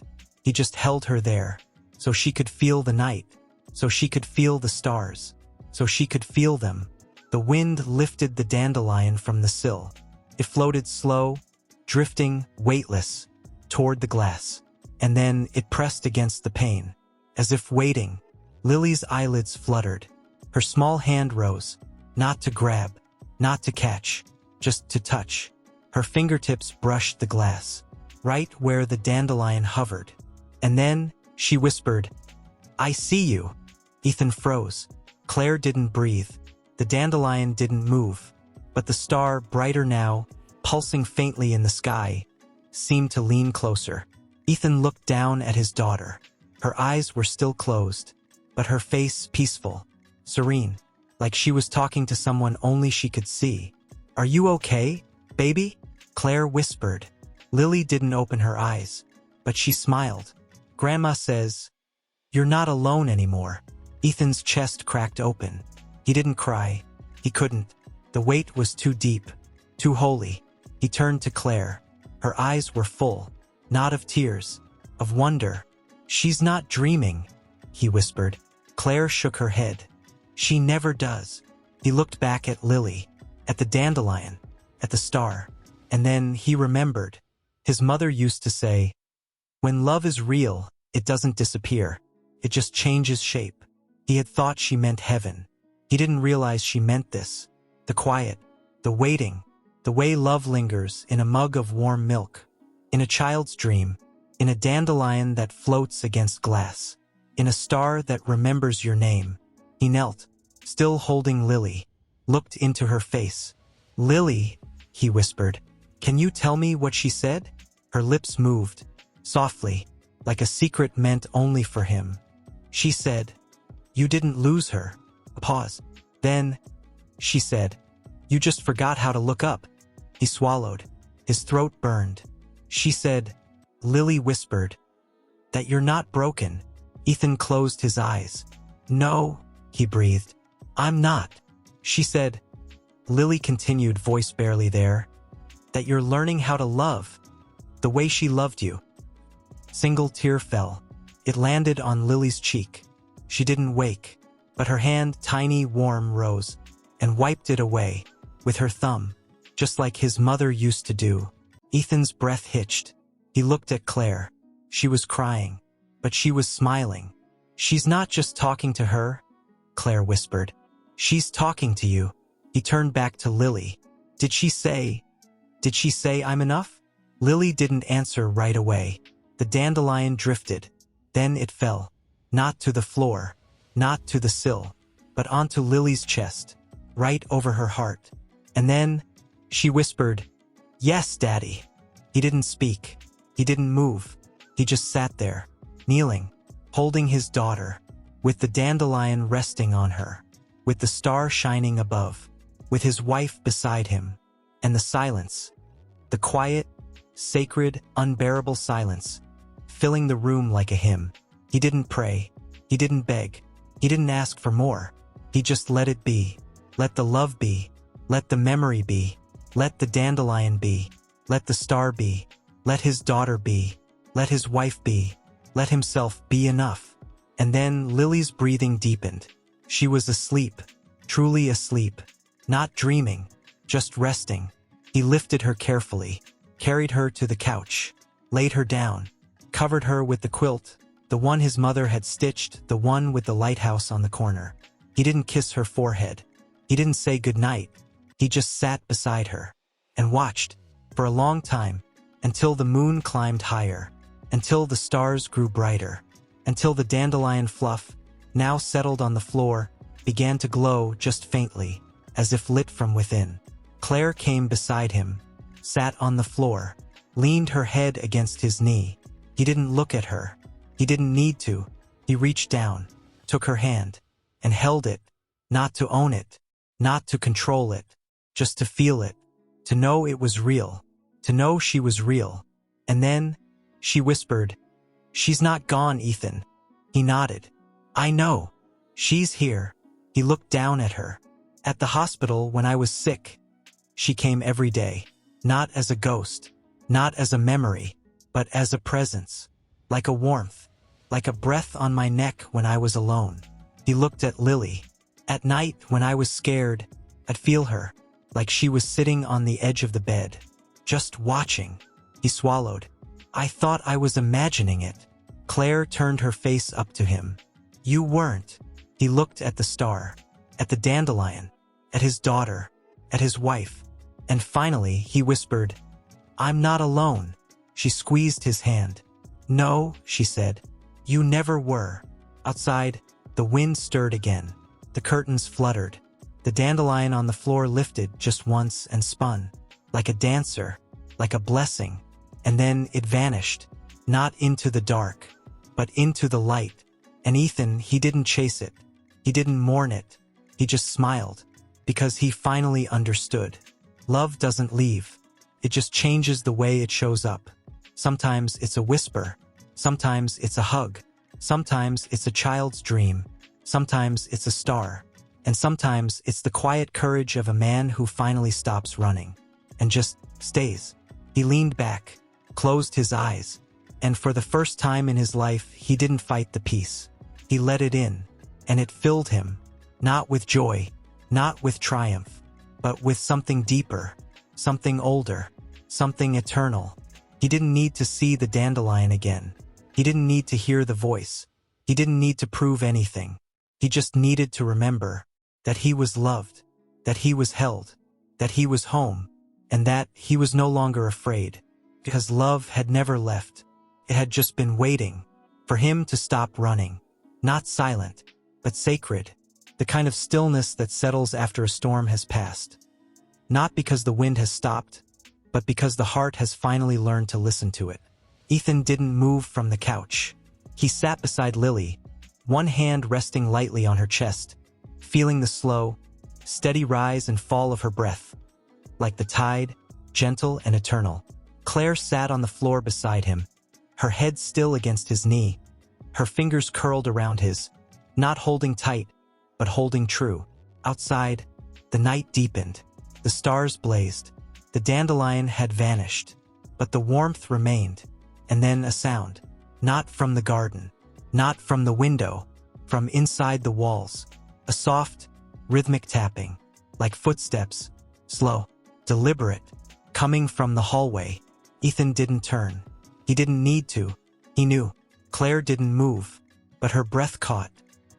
He just held her there, so she could feel the night, so she could feel the stars, so she could feel them. The wind lifted the dandelion from the sill. It floated slow, drifting, weightless, toward the glass. And then it pressed against the pane, as if waiting. Lily's eyelids fluttered. Her small hand rose, not to grab, not to catch, just to touch. Her fingertips brushed the glass, right where the dandelion hovered. And then she whispered, "I see you." Ethan froze. Claire didn't breathe. The dandelion didn't move. But the star, brighter now, pulsing faintly in the sky, seemed to lean closer. Ethan looked down at his daughter. Her eyes were still closed, but her face peaceful, serene, like she was talking to someone only she could see. "Are you okay, baby?" Claire whispered. Lily didn't open her eyes, but she smiled. "Grandma says, you're not alone anymore." Ethan's chest cracked open. He didn't cry. He couldn't. The weight was too deep, too holy. He turned to Claire. Her eyes were full, not of tears, of wonder. "She's not dreaming," he whispered. Claire shook her head. "She never does." He looked back at Lily, at the dandelion, at the star, and then he remembered. His mother used to say, "When love is real, it doesn't disappear. It just changes shape." He had thought she meant heaven. He didn't realize she meant this. The quiet, the waiting, the way love lingers in a mug of warm milk, in a child's dream, in a dandelion that floats against glass, in a star that remembers your name. He knelt, still holding Lily, looked into her face. "Lily," he whispered, "can you tell me what she said?" Her lips moved, softly, like a secret meant only for him. She said, "You didn't lose her." A pause. Then, she said, "You just forgot how to look up." He swallowed. His throat burned. She said, Lily whispered, "that you're not broken." Ethan closed his eyes. "No," he breathed. "I'm not." She said, Lily continued, voice barely there, "that you're learning how to love, the way she loved you." Single tear fell. It landed on Lily's cheek. She didn't wake, but her hand, tiny, warm, rose and wiped it away with her thumb, just like his mother used to do. Ethan's breath hitched. He looked at Claire. She was crying, but she was smiling. "She's not just talking to her," Claire whispered. "She's talking to you." He turned back to Lily. Did she say I'm enough?" Lily didn't answer right away. The dandelion drifted. Then it fell. Not to the floor, not to the sill, but onto Lily's chest, right over her heart. And then, she whispered, "Yes, Daddy." He didn't speak. He didn't move. He just sat there, kneeling, holding his daughter, with the dandelion resting on her, with the star shining above, with his wife beside him, and the silence, the quiet, sacred, unbearable silence, filling the room like a hymn. He didn't pray. He didn't beg. He didn't ask for more. He just let it be. Let the love be. Let the memory be. Let the dandelion be. Let the star be. Let his daughter be. Let his wife be. Let himself be enough. And then Lily's breathing deepened. She was asleep, truly asleep, not dreaming, just resting. He lifted her carefully, carried her to the couch, laid her down, covered her with the quilt, the one his mother had stitched, the one with the lighthouse on the corner. He didn't kiss her forehead. He didn't say goodnight. He just sat beside her and watched for a long time, until the moon climbed higher, until the stars grew brighter, until the dandelion fluff, now settled on the floor, began to glow just faintly, as if lit from within. Claire came beside him, sat on the floor, leaned her head against his knee. He didn't look at her. He didn't need to. He reached down, took her hand, and held it, not to own it, not to control it, just to feel it, to know it was real, to know she was real. And then, she whispered, "She's not gone, Ethan." He nodded. "I know. She's here." He looked down at her. "At the hospital when I was sick. She came every day. Not as a ghost, not as a memory, but as a presence. Like a warmth, like a breath on my neck when I was alone. He looked at Lily. At night, when I was scared, I'd feel her, like she was sitting on the edge of the bed, just watching. He swallowed. I thought I was imagining it. Claire turned her face up to him. You weren't. He looked at the star, at the dandelion, at his daughter, at his wife, and finally he whispered, I'm not alone. She squeezed his hand. No, she said. You never were. Outside, the wind stirred again. The curtains fluttered. The dandelion on the floor lifted just once and spun, like a dancer, like a blessing, and then it vanished, not into the dark, but into the light. And Ethan, he didn't chase it. He didn't mourn it. He just smiled, because he finally understood. Love doesn't leave. It just changes the way it shows up. Sometimes it's a whisper. Sometimes it's a hug. Sometimes it's a child's dream. Sometimes it's a star. And sometimes it's the quiet courage of a man who finally stops running and just stays. He leaned back, closed his eyes, and for the first time in his life, he didn't fight the peace. He let it in, and it filled him, not with joy, not with triumph, but with something deeper, something older, something eternal. He didn't need to see the dandelion again. He didn't need to hear the voice. He didn't need to prove anything. He just needed to remember that he was loved, that he was held, that he was home, and that he was no longer afraid, because love had never left. It had just been waiting for him to stop running. Not silent, but sacred, the kind of stillness that settles after a storm has passed. Not because the wind has stopped, but because the heart has finally learned to listen to it. Ethan didn't move from the couch. He sat beside Lily, one hand resting lightly on her chest, feeling the slow, steady rise and fall of her breath. Like the tide, gentle and eternal. Claire sat on the floor beside him, her head still against his knee, her fingers curled around his, not holding tight, but holding true. Outside, the night deepened, the stars blazed, the dandelion had vanished, but the warmth remained, and then a sound, not from the garden, not from the window, from inside the walls, a soft, rhythmic tapping, like footsteps, slow, deliberate, coming from the hallway. Ethan didn't turn. He didn't need to. He knew. Claire didn't move, but her breath caught.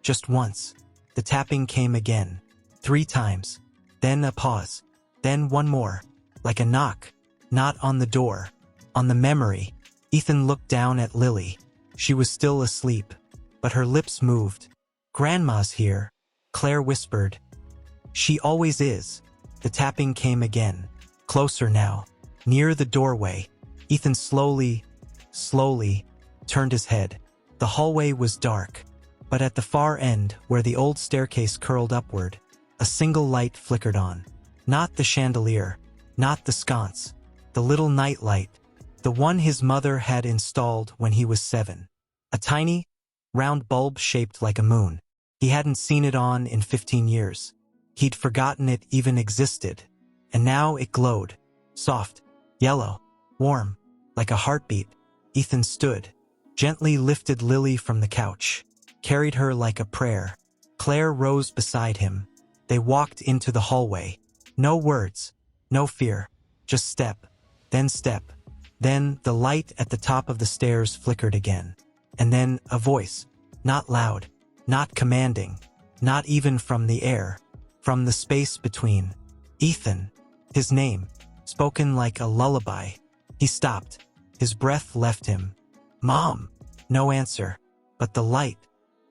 Just once. The tapping came again. 3 times. Then a pause. Then one more. Like a knock. Not on the door. On the memory. Ethan looked down at Lily. She was still asleep, but her lips moved. Grandma's here, Claire whispered. She always is. The tapping came again. Closer now. Near the doorway. Ethan slowly turned his head. The hallway was dark, but at the far end, where the old staircase curled upward, a single light flickered on. Not the chandelier, not the sconce, the little night light, the one his mother had installed when he was 7. A tiny, round bulb shaped like a moon. He hadn't seen it on in 15 years. He'd forgotten it even existed. And now it glowed. Soft, yellow, warm, like a heartbeat. Ethan stood, gently lifted Lily from the couch, carried her like a prayer. Claire rose beside him. They walked into the hallway. No words, no fear, just step, then step. Then the light at the top of the stairs flickered again. And then a voice, not loud, not commanding, not even from the air, from the space between. Ethan, his name, spoken like a lullaby. He stopped. His breath left him. Mom! No answer. But the light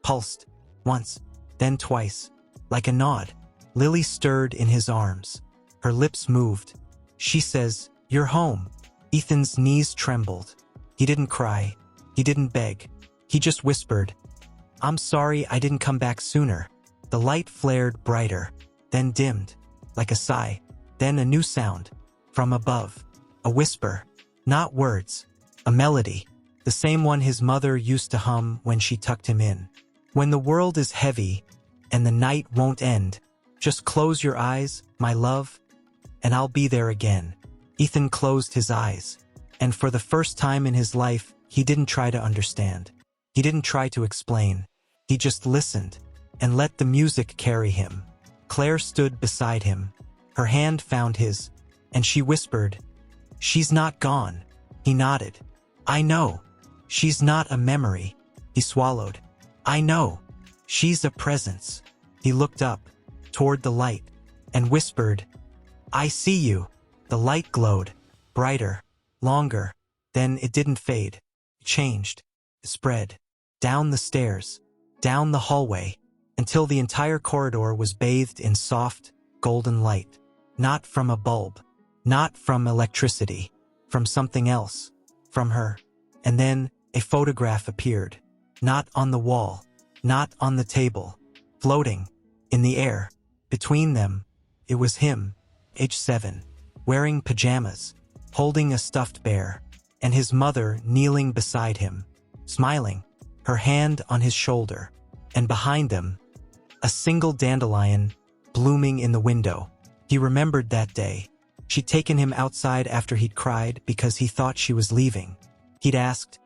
pulsed. Once, then twice. Like a nod. Lily stirred in his arms. Her lips moved. She says, "You're home." Ethan's knees trembled. He didn't cry. He didn't beg. He just whispered, "I'm sorry I didn't come back sooner." The light flared brighter, then dimmed, like a sigh. Then a new sound. From above. A whisper. Not words. A melody. The same one his mother used to hum when she tucked him in. When the world is heavy, and the night won't end, just close your eyes, my love, and I'll be there again. Ethan closed his eyes, and for the first time in his life, he didn't try to understand. He didn't try to explain. He just listened, and let the music carry him. Claire stood beside him. Her hand found his, and she whispered, "She's not gone." He nodded. "I know. She's not a memory." He swallowed. "I know. She's a presence." He looked up, toward the light, and whispered, "I see you." The light glowed, brighter, longer. Then it didn't fade. It changed. It spread. Down the stairs, down the hallway, until the entire corridor was bathed in soft, golden light. Not from a bulb. Not from electricity. From something else. From her. And then, a photograph appeared. Not on the wall. Not on the table. Floating. In the air. Between them. It was him. Age 7. Wearing pajamas. Holding a stuffed bear. And his mother kneeling beside him. Smiling. Her hand on his shoulder. And behind them, a single dandelion blooming in the window. He remembered that day. She'd taken him outside after he'd cried because he thought she was leaving. He'd asked,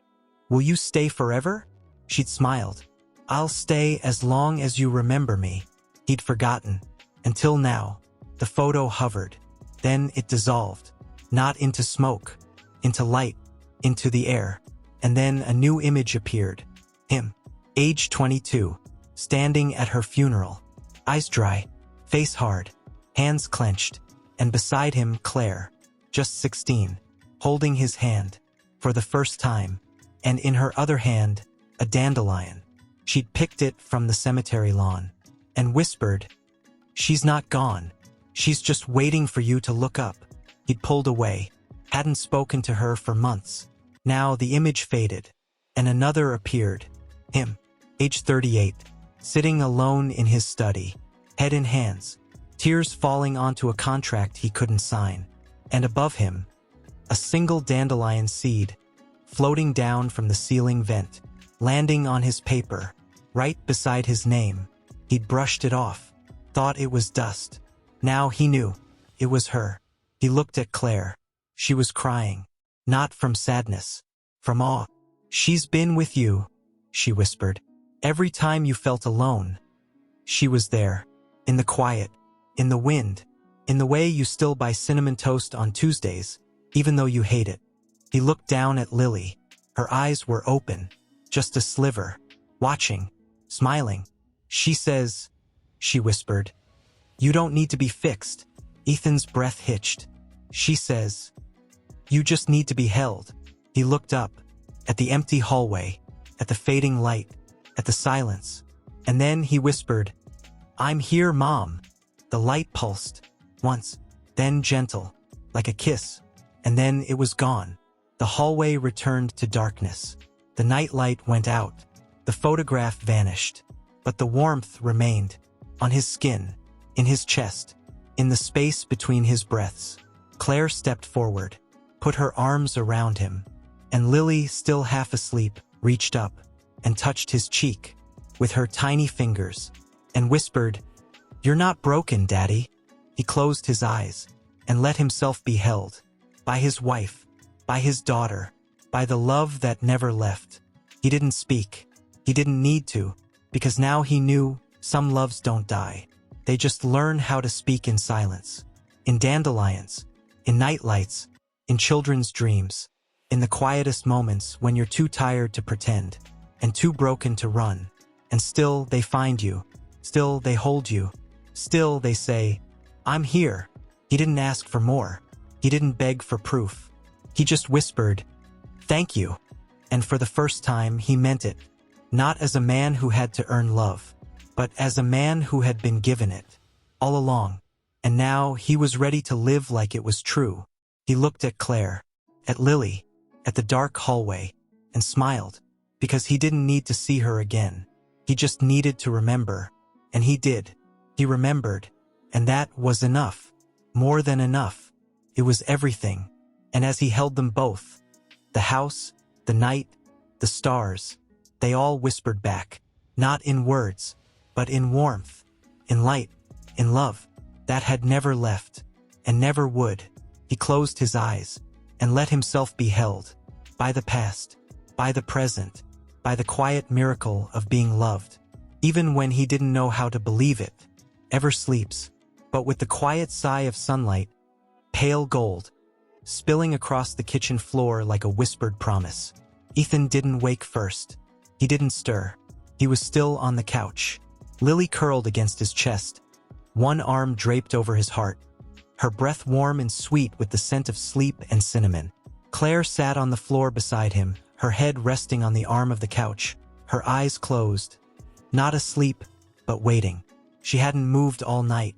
"Will you stay forever?" She'd smiled. "I'll stay as long as you remember me." He'd forgotten. Until now, the photo hovered. Then it dissolved. Not into smoke. Into light. Into the air. And then a new image appeared. Him. Age 22. Standing at her funeral. Eyes dry. Face hard. Hands clenched. And beside him, Claire. Just 16. Holding his hand. For the first time. And in her other hand, a dandelion. She'd picked it from the cemetery lawn. And whispered, "She's not gone. She's just waiting for you to look up." He'd pulled away. Hadn't spoken to her for months. Now the image faded. And another appeared. Him. Age 38. Sitting alone in his study. Head in hands. Tears falling onto a contract he couldn't sign. And above him, a single dandelion seed, floating down from the ceiling vent, landing on his paper, right beside his name. He'd brushed it off, thought it was dust. Now he knew. It was her. He looked at Claire. She was crying. Not from sadness. From awe. "She's been with you," she whispered. "Every time you felt alone." She was there. In the quiet. In the wind. In the way you still buy cinnamon toast on Tuesdays, even though you hate it. He looked down at Lily. Her eyes were open. Just a sliver. Watching. Smiling. "She says," she whispered, "you don't need to be fixed." Ethan's breath hitched. "She says, you just need to be held." He looked up. At the empty hallway. At the fading light. At the silence. And then he whispered, "I'm here, Mom." The light pulsed. Once. Then gentle. Like a kiss. And then it was gone. The hallway returned to darkness. The night light went out. The photograph vanished. But the warmth remained. On his skin. In his chest. In the space between his breaths. Claire stepped forward. Put her arms around him. And Lily, still half asleep, reached up. And touched his cheek. With her tiny fingers. And whispered, "You're not broken, Daddy." He closed his eyes. And let himself be held. By his wife. By his daughter. By the love that never left. He didn't speak. He didn't need to. Because now he knew, some loves don't die. They just learn how to speak in silence. In dandelions. In nightlights. In children's dreams. In the quietest moments when you're too tired to pretend. And too broken to run. And still they find you. Still they hold you. Still they say, "I'm here." He didn't ask for more. He didn't beg for proof. He just whispered, "Thank you." And for the first time he meant it. Not as a man who had to earn love. But as a man who had been given it. All along. And now he was ready to live like it was true. He looked at Claire. At Lily. At the dark hallway. And smiled. Because he didn't need to see her again. He just needed to remember. And he did. He remembered. And that was enough. More than enough. It was everything. And as he held them both, the house, the night, the stars, they all whispered back. Not in words, but in warmth, in light, in love, that had never left, and never would. He closed his eyes and let himself be held by the past, by the present, by the quiet miracle of being loved. Even when he didn't know how to believe it, ever sleeps, but with the quiet sigh of sunlight, pale gold, spilling across the kitchen floor like a whispered promise. Ethan didn't wake first. He didn't stir. He was still on the couch, Lily curled against his chest, one arm draped over his heart, her breath warm and sweet with the scent of sleep and cinnamon. Claire sat on the floor beside him, her head resting on the arm of the couch, her eyes closed. Not asleep, but waiting. She hadn't moved all night,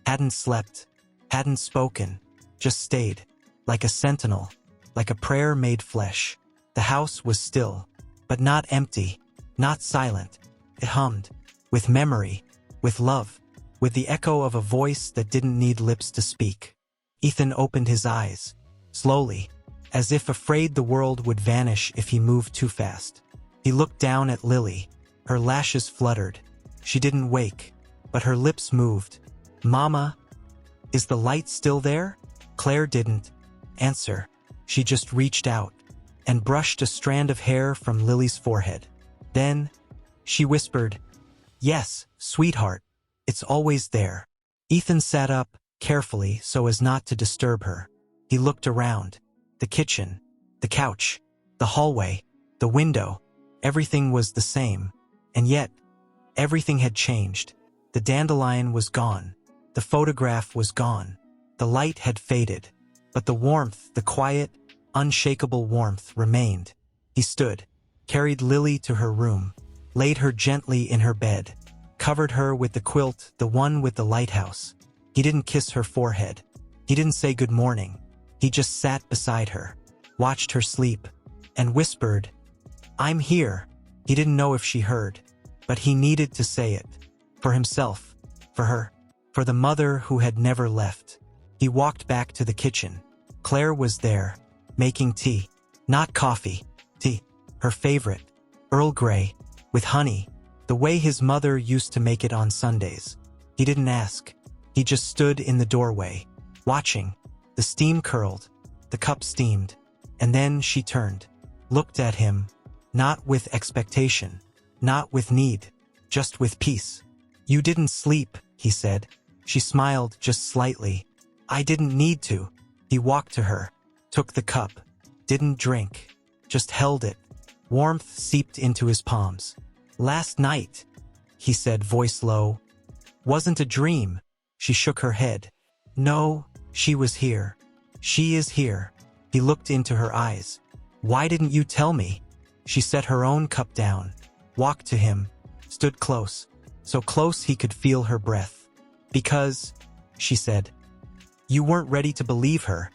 hadn't slept, hadn't spoken, just stayed, like a sentinel, like a prayer made flesh. The house was still, but not empty, not silent. It hummed, with memory, with love, with the echo of a voice that didn't need lips to speak. Ethan opened his eyes, slowly, as if afraid the world would vanish if he moved too fast. He looked down at Lily, her lashes fluttered. She didn't wake, but her lips moved. "Mama, is the light still there?" Claire didn't answer. She just reached out and brushed a strand of hair from Lily's forehead. Then, she whispered, "Yes, sweetheart, it's always there." Ethan sat up, carefully so as not to disturb her. He looked around. The kitchen, the couch, the hallway, the window, everything was the same. And yet, everything had changed. The dandelion was gone. The photograph was gone. The light had faded. But the warmth, the quiet, unshakable warmth remained. He stood, carried Lily to her room, laid her gently in her bed, covered her with the quilt, the one with the lighthouse. He didn't kiss her forehead. He didn't say good morning. He just sat beside her, watched her sleep, and whispered, "I'm here." He didn't know if she heard, but he needed to say it. For himself, for her, for the mother who had never left. He walked back to the kitchen. Claire was there, making tea. Not coffee, tea, her favorite, Earl Grey, with honey, the way his mother used to make it on Sundays. He didn't ask. He just stood in the doorway, watching. The steam curled, the cup steamed, and then she turned, looked at him, not with expectation, not with need, just with peace. "You didn't sleep," he said. She smiled just slightly. "I didn't need to." He walked to her, took the cup, didn't drink, just held it. Warmth seeped into his palms. "Last night," he said, voice low, "wasn't a dream." She shook her head. "No, she was here. She is here." He looked into her eyes. "Why didn't you tell me?" She set her own cup down, walked to him, stood close, so close he could feel her breath. "Because," she said, "you weren't ready to believe her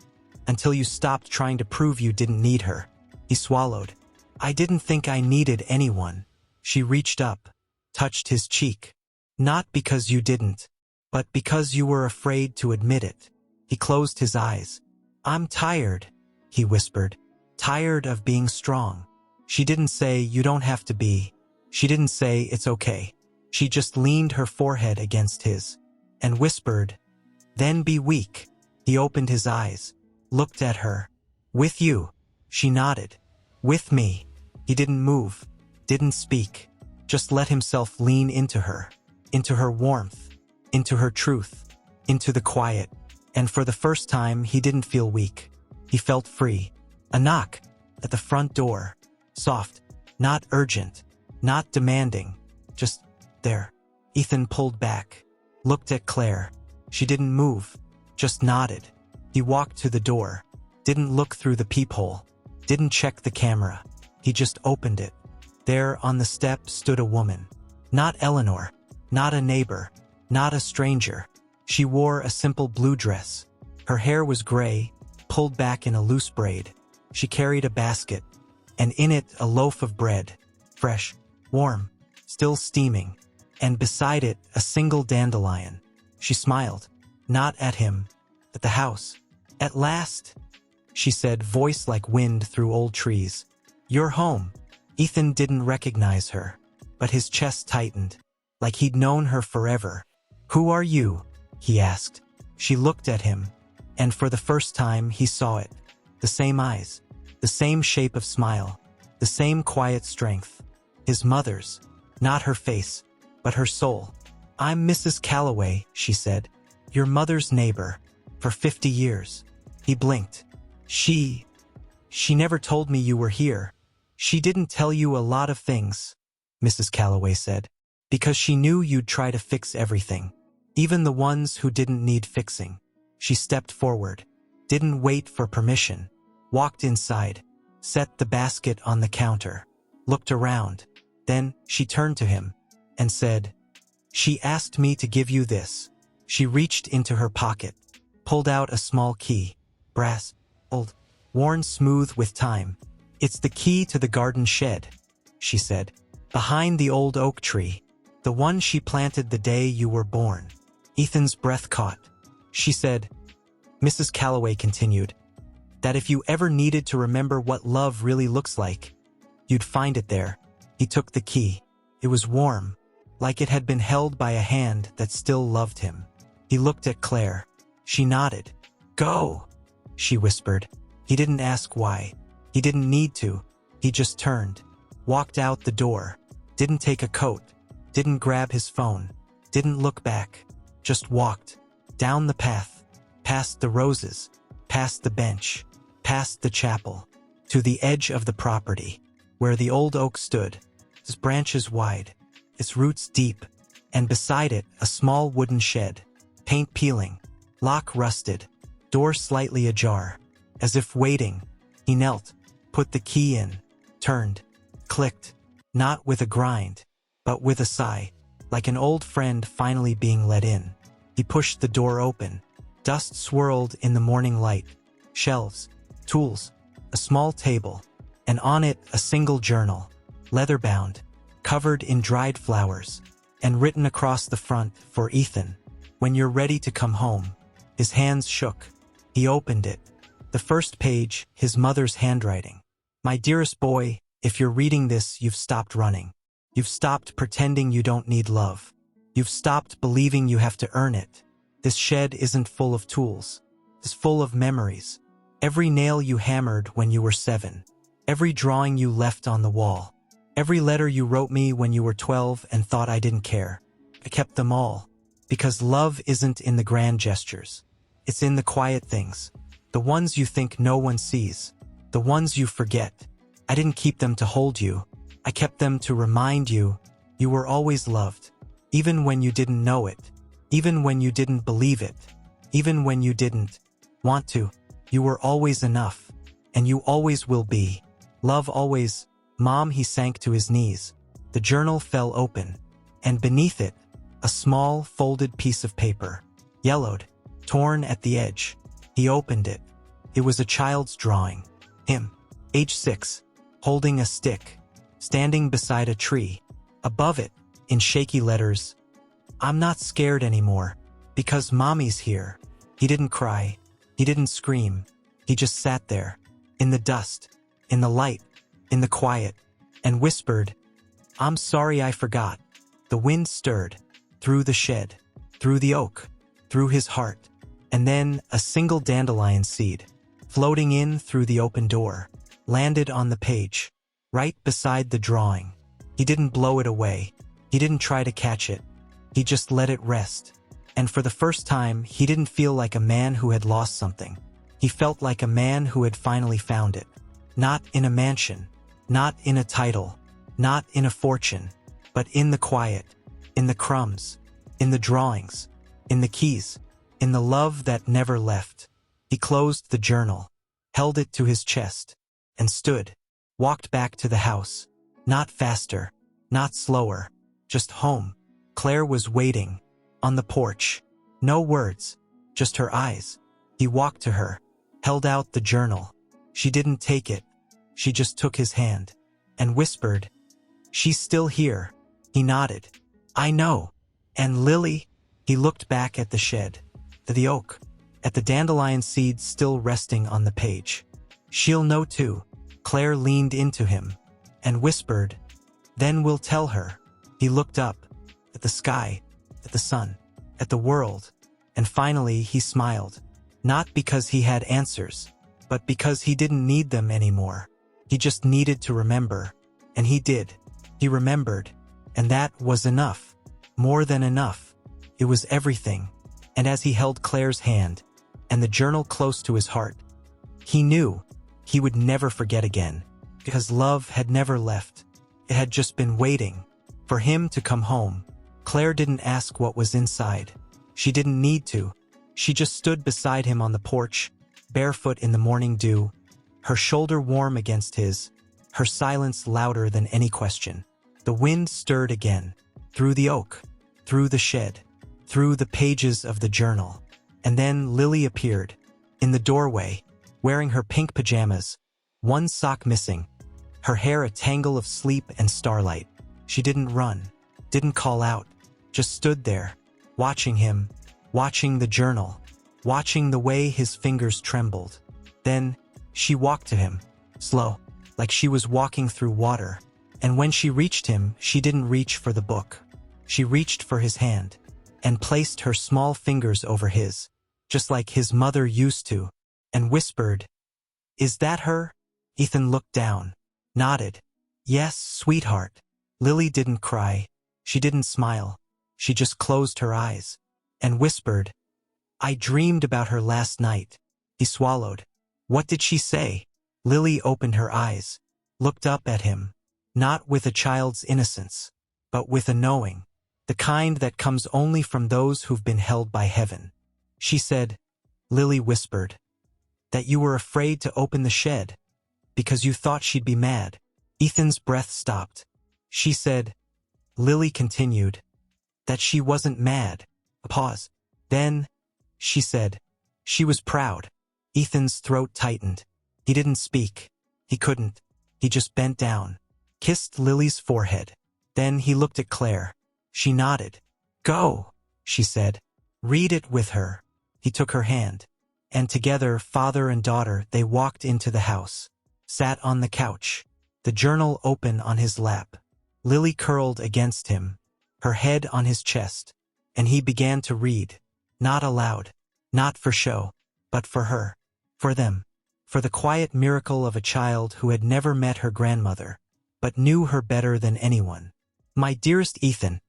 until you stopped trying to prove you didn't need her." He swallowed. "I didn't think I needed anyone." She reached up, touched his cheek. "Not because you didn't, but because you were afraid to admit it." He closed his eyes. "I'm tired," he whispered. "Tired of being strong." She didn't say, "You don't have to be." She didn't say, "It's okay." She just leaned her forehead against his and whispered, "Then be weak." He opened his eyes, looked at her. "With you." She nodded. "With me." He didn't move, didn't speak, just let himself lean into her warmth, into her truth, into the quiet. And for the first time, he didn't feel weak. He felt free. A knock at the front door. Soft, not urgent, not demanding, just there. Ethan pulled back, looked at Claire. She didn't move, just nodded. He walked to the door, didn't look through the peephole, didn't check the camera. He just opened it. There on the step stood a woman. Not Eleanor, not a neighbor, not a stranger. She wore a simple blue dress. Her hair was gray, pulled back in a loose braid. She carried a basket, and in it a loaf of bread, fresh, warm, still steaming, and beside it a single dandelion. She smiled, not at him, at the house. "At last," she said, voice like wind through old trees. "You're home." Ethan didn't recognize her, but his chest tightened, like he'd known her forever. "Who are you?" he asked. She looked at him, And for the first time, he saw it. The same eyes, the same shape of smile, the same quiet strength. His mother's, not her face, but her soul. "I'm Mrs. Calloway," she said. "Your mother's neighbor. For 50 years. He blinked. She never told me you were here. She didn't tell you a lot of things," Mrs. Calloway said, "because she knew you'd try to fix everything, even the ones who didn't need fixing." She stepped forward, didn't wait for permission, walked inside, set the basket on the counter, looked around. Then she turned to him and said, "She asked me to give you this." She reached into her pocket, pulled out a small key, brass, old, worn smooth with time. "It's the key to the garden shed," she said, "behind the old oak tree, the one she planted the day you were born." Ethan's breath caught. She said, Mrs. Calloway continued, "that if you ever needed to remember what love really looks like, you'd find it there." He took the key. It was warm, like it had been held by a hand that still loved him. He looked at Claire. She nodded. "Go," she whispered. He didn't ask why. He didn't need to. He just turned, walked out the door, didn't take a coat, didn't grab his phone, didn't look back, just walked, down the path, past the roses, past the bench, past the chapel, to the edge of the property, where the old oak stood, its branches wide, its roots deep, and beside it a small wooden shed, paint peeling, lock rusted, door slightly ajar. As if waiting, he knelt, put the key in, turned, clicked, not with a grind, but with a sigh, like an old friend finally being let in. He pushed the door open. Dust swirled in the morning light. Shelves, tools, a small table, and on it a single journal, leather-bound, covered in dried flowers, and written across the front for Ethan, "When you're ready to come home." His hands shook. He opened it. The first page, his mother's handwriting. "My dearest boy, if you're reading this, you've stopped running. You've stopped pretending you don't need love. You've stopped believing you have to earn it. This shed isn't full of tools. It's full of memories. Every nail you hammered when you were 7. Every drawing you left on the wall. Every letter you wrote me when you were 12 and thought I didn't care. I kept them all. Because love isn't in the grand gestures. It's in the quiet things. The ones you think no one sees. The ones you forget. I didn't keep them to hold you. I kept them to remind you you were always loved. Even when you didn't know it. Even when you didn't believe it. Even when you didn't want to. You were always enough. And you always will be. Love always." "Mom," he sank to his knees. The journal fell open. And beneath it, a small, folded piece of paper. Yellowed, torn at the edge. He opened it. It was a child's drawing. Him, age 6, holding a stick, standing beside a tree. Above it, in shaky letters, "I'm not scared anymore, because Mommy's here." He didn't cry. He didn't scream. He just sat there, in the dust, in the light, in the quiet, and whispered, "I'm sorry I forgot." The wind stirred, through the shed, through the oak, through his heart, and then a single dandelion seed, floating in through the open door, landed on the page, right beside the drawing. He didn't blow it away. He didn't try to catch it. He just let it rest. And for the first time, he didn't feel like a man who had lost something. He felt like a man who had finally found it. Not in a mansion, not in a title, not in a fortune, but in the quiet, in the crumbs, in the drawings, in the keys, in the love that never left. He closed the journal, held it to his chest, and stood, walked back to the house. Not faster, not slower, just home. Claire was waiting, on the porch. No words, just her eyes. He walked to her, held out the journal. She didn't take it. She just took his hand, and whispered, "She's still here." He nodded. "I know." "And Lily?" He looked back at the shed, to the oak, at the dandelion seeds still resting on the page. "She'll know too." Claire leaned into him, and whispered, "Then we'll tell her." He looked up, at the sky, at the sun, at the world, and finally he smiled. Not because he had answers, but because he didn't need them anymore. He just needed to remember. And he did. He remembered. And that was enough. More than enough. It was everything. And as he held Claire's hand, and the journal close to his heart, he knew he would never forget again, because love had never left. It had just been waiting for him to come home. Claire didn't ask what was inside. She didn't need to. She just stood beside him on the porch, barefoot in the morning dew, her shoulder warm against his, her silence louder than any question. The wind stirred again, through the oak, through the shed, through the pages of the journal. And then Lily appeared, in the doorway, wearing her pink pajamas, one sock missing, her hair a tangle of sleep and starlight. She didn't run, didn't call out, just stood there, watching him, watching the journal, watching the way his fingers trembled. Then, she walked to him, slow, like she was walking through water. And when she reached him, she didn't reach for the book. She reached for his hand, and placed her small fingers over his, just like his mother used to, and whispered, "Is that her?" Ethan looked down, nodded. "Yes, sweetheart." Lily didn't cry. She didn't smile. She just closed her eyes, and whispered, "I dreamed about her last night." He swallowed. What did she say? Lily opened her eyes, looked up at him, not with a child's innocence, but with a knowing, the kind that comes only from those who've been held by heaven. She said, Lily whispered, "that you were afraid to open the shed, because you thought she'd be mad." Ethan's breath stopped. She said, Lily continued, "that she wasn't mad." A pause. Then, she said, "she was proud." Ethan's throat tightened. He didn't speak. He couldn't. He just bent down, kissed Lily's forehead. Then he looked at Claire. She nodded. "Go," she said. "Read it with her." He took her hand, and together, father and daughter, they walked into the house, sat on the couch, the journal open on his lap, Lily curled against him, her head on his chest, and he began to read, not aloud, not for show, but for her, for them, for the quiet miracle of a child who had never met her grandmother, but knew her better than anyone. "My dearest Ethan,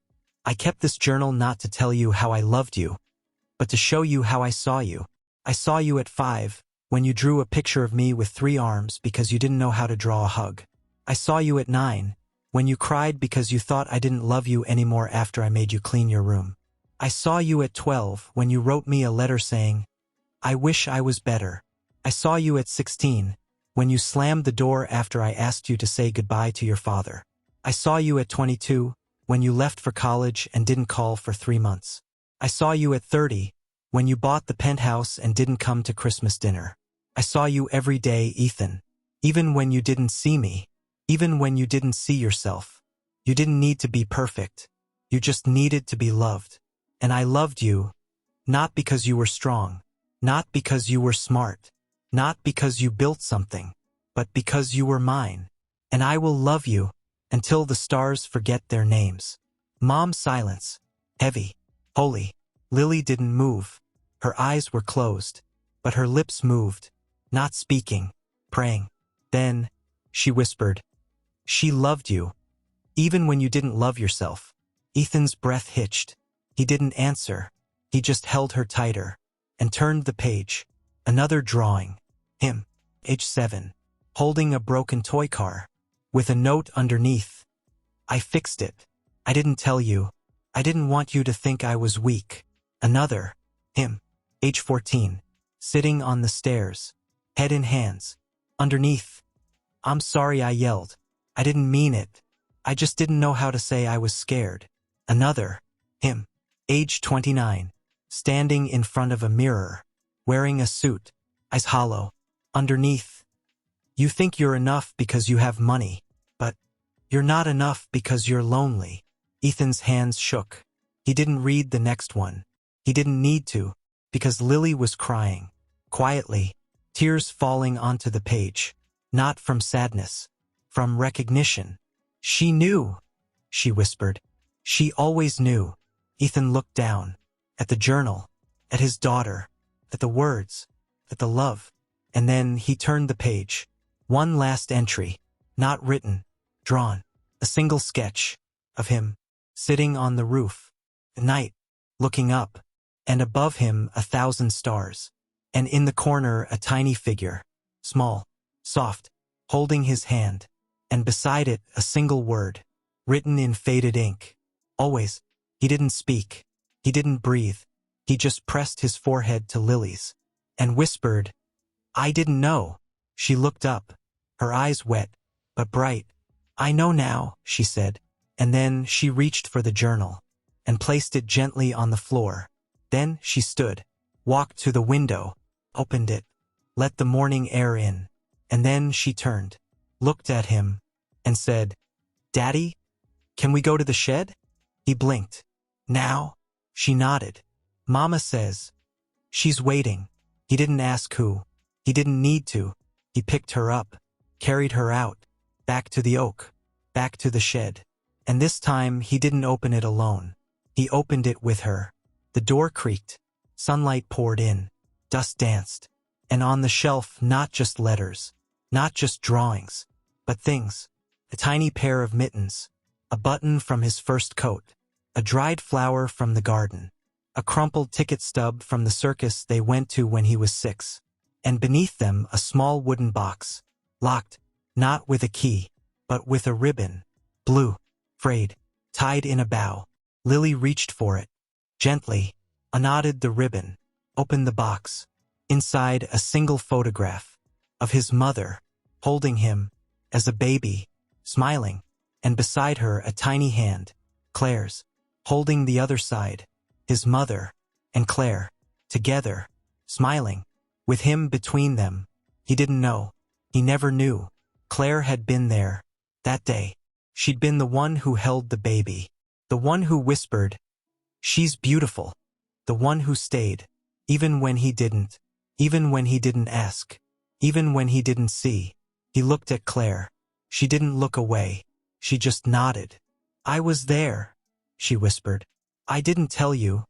I kept this journal not to tell you how I loved you, but to show you how I saw you. I saw you at 5, when you drew a picture of me with 3 arms because you didn't know how to draw a hug. I saw you at 9, when you cried because you thought I didn't love you anymore after I made you clean your room. I saw you at 12, when you wrote me a letter saying, 'I wish I was better.' I saw you at 16, when you slammed the door after I asked you to say goodbye to your father. I saw you at 22, when you left for college and didn't call for 3 months. I saw you at 30, when you bought the penthouse and didn't come to Christmas dinner. I saw you every day, Ethan. Even when you didn't see me, even when you didn't see yourself. You didn't need to be perfect. You just needed to be loved. And I loved you, not because you were strong, not because you were smart, not because you built something, but because you were mine. And I will love you until the stars forget their names." Mom's silence, heavy, holy. Lily didn't move. Her eyes were closed, but her lips moved, not speaking, praying. Then, she whispered, "She loved you, even when you didn't love yourself." Ethan's breath hitched. He didn't answer. He just held her tighter, and turned the page. Another drawing. Him, age 7, holding a broken toy car, with a note underneath. "I fixed it. I didn't tell you. I didn't want you to think I was weak." Another. Him, age 14, sitting on the stairs, head in hands. Underneath, "I'm sorry I yelled. I didn't mean it. I just didn't know how to say I was scared." Another. Him, age 29, standing in front of a mirror, wearing a suit, eyes hollow. Underneath, "You think you're enough because you have money, but you're not enough because you're lonely." Ethan's hands shook. He didn't read the next one. He didn't need to, because Lily was crying, quietly, tears falling onto the page, not from sadness, from recognition. "She knew," she whispered. "She always knew." Ethan looked down, at the journal, at his daughter, at the words, at the love. And then he turned the page. One last entry, not written, drawn. A single sketch of him, sitting on the roof, at night, looking up, and above him 1,000 stars. And in the corner a tiny figure, small, soft, holding his hand, and beside it a single word, written in faded ink. Always. He didn't speak. He didn't breathe. He just pressed his forehead to Lily's, and whispered, "I didn't know." She looked up, her eyes wet, but bright. "I know now," she said, and then she reached for the journal, and placed it gently on the floor. Then she stood, walked to the window, opened it, let the morning air in, and then she turned, looked at him, and said, "Daddy, can we go to the shed?" He blinked. "Now?" She nodded. "Mama says." "She's waiting." He didn't ask who. He didn't need to. He picked her up, carried her out, back to the oak, back to the shed. And this time he didn't open it alone. He opened it with her. The door creaked. Sunlight poured in. Dust danced. And on the shelf, not just letters, not just drawings, but things. A tiny pair of mittens, a button from his first coat, a dried flower from the garden, a crumpled ticket stub from the circus they went to when he was 6. And beneath them a small wooden box, locked, not with a key, but with a ribbon, blue, frayed, tied in a bow. Lily reached for it, gently, unknotted the ribbon, opened the box. Inside a single photograph of his mother, holding him, as a baby, smiling, and beside her a tiny hand, Claire's, holding the other side, his mother, and Claire, together, smiling, with him between them. He didn't know. He never knew. Claire had been there, that day. She'd been the one who held the baby, the one who whispered, "She's beautiful," the one who stayed, even when he didn't, even when he didn't ask, even when he didn't see. He looked at Claire. She didn't look away. She just nodded. "I was there," she whispered. "I didn't tell you,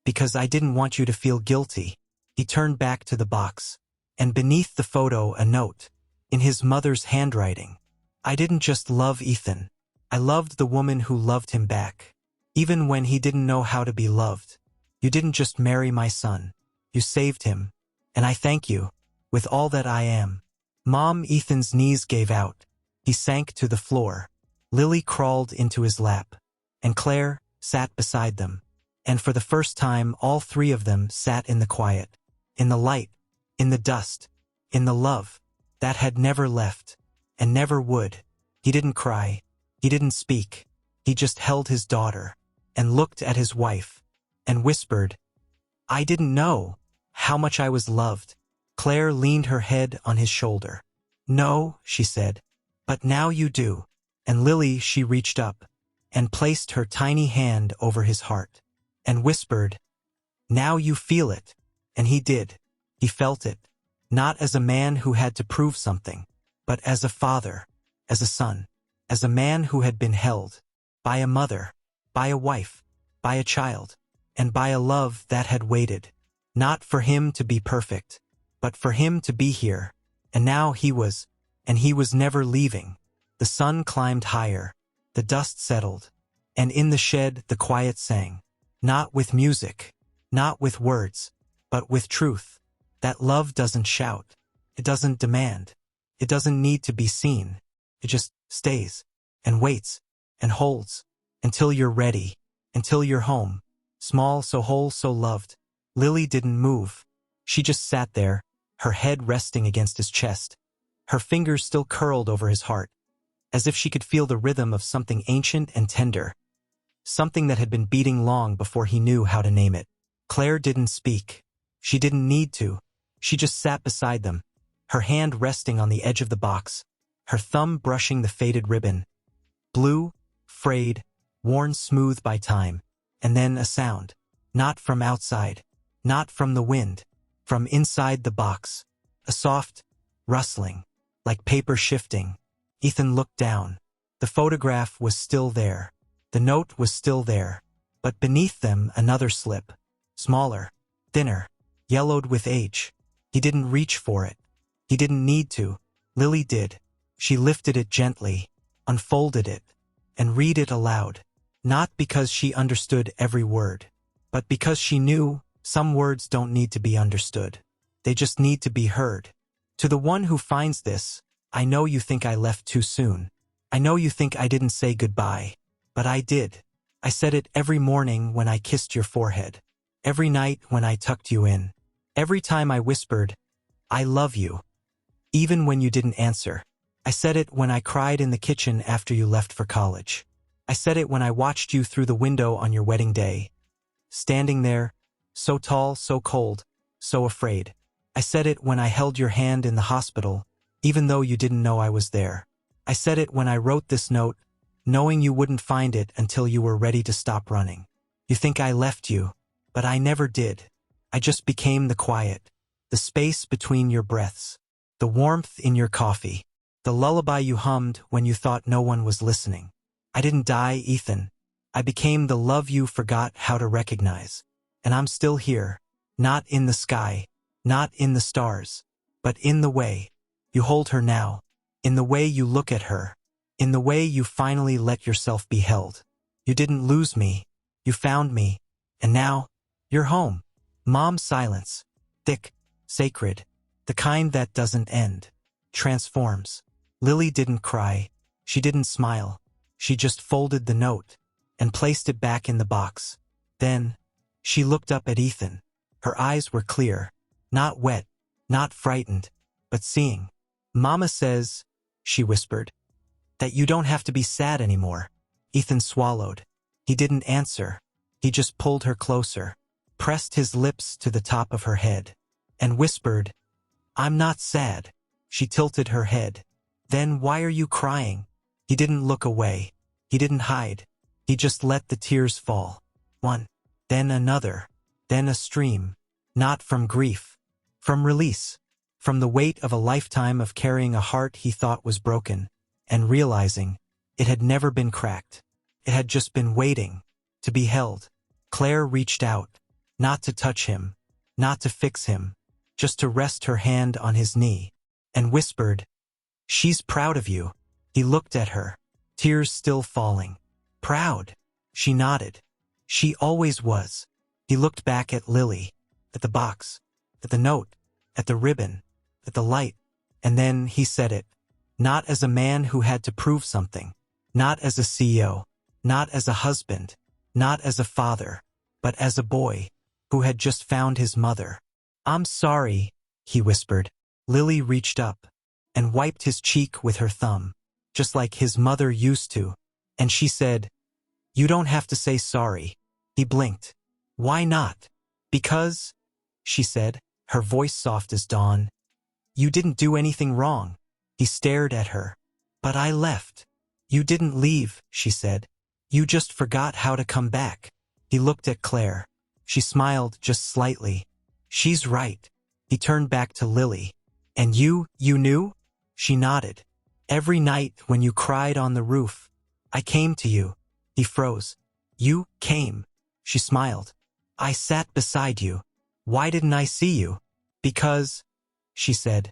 because I didn't want you to feel guilty." He turned back to the box, and beneath the photo a note, in his mother's handwriting. "I didn't just love Ethan. I loved the woman who loved him back, even when he didn't know how to be loved. You didn't just marry my son. You saved him, and I thank you, with all that I am." Mom, Ethan's knees gave out. He sank to the floor. Lily crawled into his lap, and Claire sat beside them. And for the first time, all three of them sat in the quiet, in the light, in the dust, in the love that had never left, and never would. He didn't cry. He didn't speak. He just held his daughter, and looked at his wife, and whispered, "I didn't know how much I was loved." Claire leaned her head on his shoulder. "No," she said, "but now you do." And Lily, she reached up, and placed her tiny hand over his heart, and whispered, "Now you feel it." And he did. He felt it, not as a man who had to prove something, but as a father, as a son, as a man who had been held, by a mother, by a wife, by a child, and by a love that had waited, not for him to be perfect, but for him to be here. And now he was, and he was never leaving. The sun climbed higher, the dust settled, and in the shed the quiet sang, not with music, not with words, but with truth, that love doesn't shout, it doesn't demand, it doesn't need to be seen, it just stays, and waits, and holds, until you're ready, until you're home, small, so whole, so loved. Lily didn't move. She just sat there, her head resting against his chest, her fingers still curled over his heart, as if she could feel the rhythm of something ancient and tender, something that had been beating long before he knew how to name it. Claire didn't speak. She didn't need to. She just sat beside them, her hand resting on the edge of the box, her thumb brushing the faded ribbon. Blue, frayed, worn smooth by time, and then a sound, not from outside, not from the wind, from inside the box, a soft rustling, like paper shifting. Ethan looked down. The photograph was still there. The note was still there. But beneath them another slip, smaller, thinner, yellowed with age. He didn't reach for it. He didn't need to. Lily did. She lifted it gently, unfolded it, and read it aloud. Not because she understood every word, but because she knew some words don't need to be understood. They just need to be heard. To the one who finds this, I know you think I left too soon. I know you think I didn't say goodbye. But I did. I said it every morning when I kissed your forehead. Every night when I tucked you in. Every time I whispered, I love you. Even when you didn't answer. I said it when I cried in the kitchen after you left for college. I said it when I watched you through the window on your wedding day. Standing there, so tall, so cold, so afraid. I said it when I held your hand in the hospital, even though you didn't know I was there. I said it when I wrote this note, knowing you wouldn't find it until you were ready to stop running. You think I left you, but I never did. I just became the quiet, the space between your breaths, the warmth in your coffee, the lullaby you hummed when you thought no one was listening. I didn't die, Ethan. I became the love you forgot how to recognize. And I'm still here, not in the sky, not in the stars, but in the way you hold her now, in the way you look at her, in the way you finally let yourself be held. You didn't lose me, you found me, and now, you're home. Mom's silence, thick, sacred, the kind that doesn't end, transforms. Lily didn't cry, she didn't smile, she just folded the note and placed it back in the box. Then, she looked up at Ethan. Her eyes were clear, not wet, not frightened, but seeing. Mama says, she whispered, that you don't have to be sad anymore. Ethan swallowed. He didn't answer. He just pulled her closer, pressed his lips to the top of her head, and whispered, I'm not sad. She tilted her head. Then why are you crying? He didn't look away. He didn't hide. He just let the tears fall. One, then another, then a stream. Not from grief. From release. From the weight of a lifetime of carrying a heart he thought was broken, and realizing it had never been cracked. It had just been waiting to be held. Claire reached out, not to touch him, not to fix him, just to rest her hand on his knee, and whispered, She's proud of you. He looked at her, tears still falling. Proud. She nodded. She always was. He looked back at Lily, at the box, at the note, at the ribbon, at the light, and then he said it. Not as a man who had to prove something, not as a CEO, not as a husband, not as a father, but as a boy who had just found his mother. I'm sorry, he whispered. Lily reached up and wiped his cheek with her thumb, just like his mother used to, and she said, You don't have to say sorry. He blinked. Why not? Because, she said, her voice soft as dawn, you didn't do anything wrong. He stared at her. But I left. You didn't leave, she said. You just forgot how to come back. He looked at Claire. She smiled just slightly. She's right. He turned back to Lily. And you knew? She nodded. Every night when you cried on the roof, I came to you. He froze. You came. She smiled. I sat beside you. Why didn't I see you? Because, she said,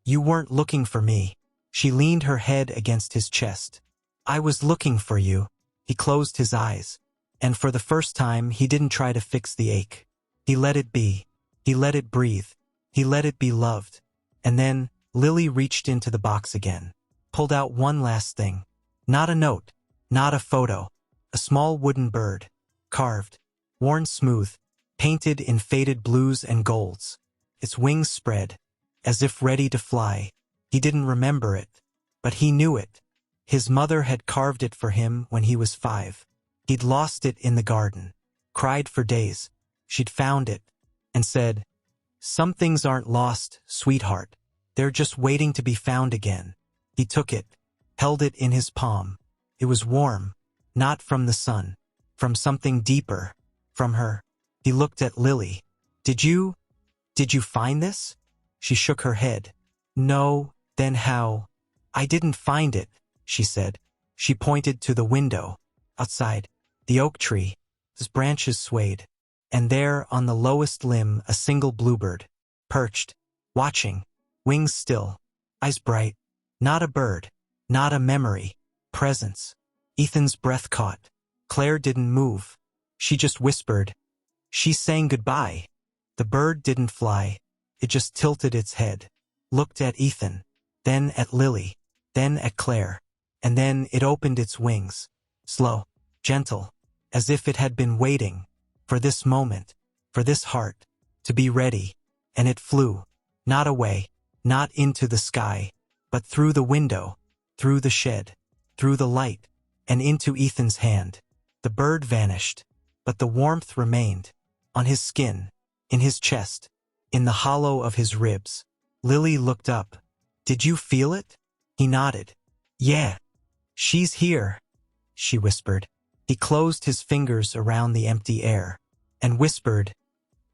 you weren't looking for me. She leaned her head against his chest. I was looking for you. He closed his eyes. And for the first time, he didn't try to fix the ache. He let it be. He let it breathe. He let it be loved. And then, Lily reached into the box again, pulled out one last thing. Not a note, not a photo. A small wooden bird, carved, worn smooth, painted in faded blues and golds. Its wings spread, as if ready to fly. He didn't remember it, but he knew it. His mother had carved it for him when he was 5. He'd lost it in the garden, cried for days. She'd found it, and said, Some things aren't lost, sweetheart. They're just waiting to be found again. He took it, held it in his palm. It was warm, not from the sun, from something deeper, from her. He looked at Lily. Did you find this? She shook her head. No, then how? I didn't find it, she said. She pointed to the window. Outside, the oak tree, its branches swayed. And there, on the lowest limb, a single bluebird, perched, watching, wings still, eyes bright. Not a bird, not a memory, presence. Ethan's breath caught. Claire didn't move. She just whispered. She's saying goodbye. The bird didn't fly. It just tilted its head, looked at Ethan, then at Lily, then at Claire, and then it opened its wings, slow, gentle, as if it had been waiting for this moment, for this heart, to be ready, and it flew, not away, not into the sky, but through the window, through the shed, through the light, and into Ethan's hand. The bird vanished, but the warmth remained, on his skin, in his chest, in the hollow of his ribs. Lily looked up. Did you feel it? He nodded. Yeah. She's here, she whispered. He closed his fingers around the empty air, and whispered,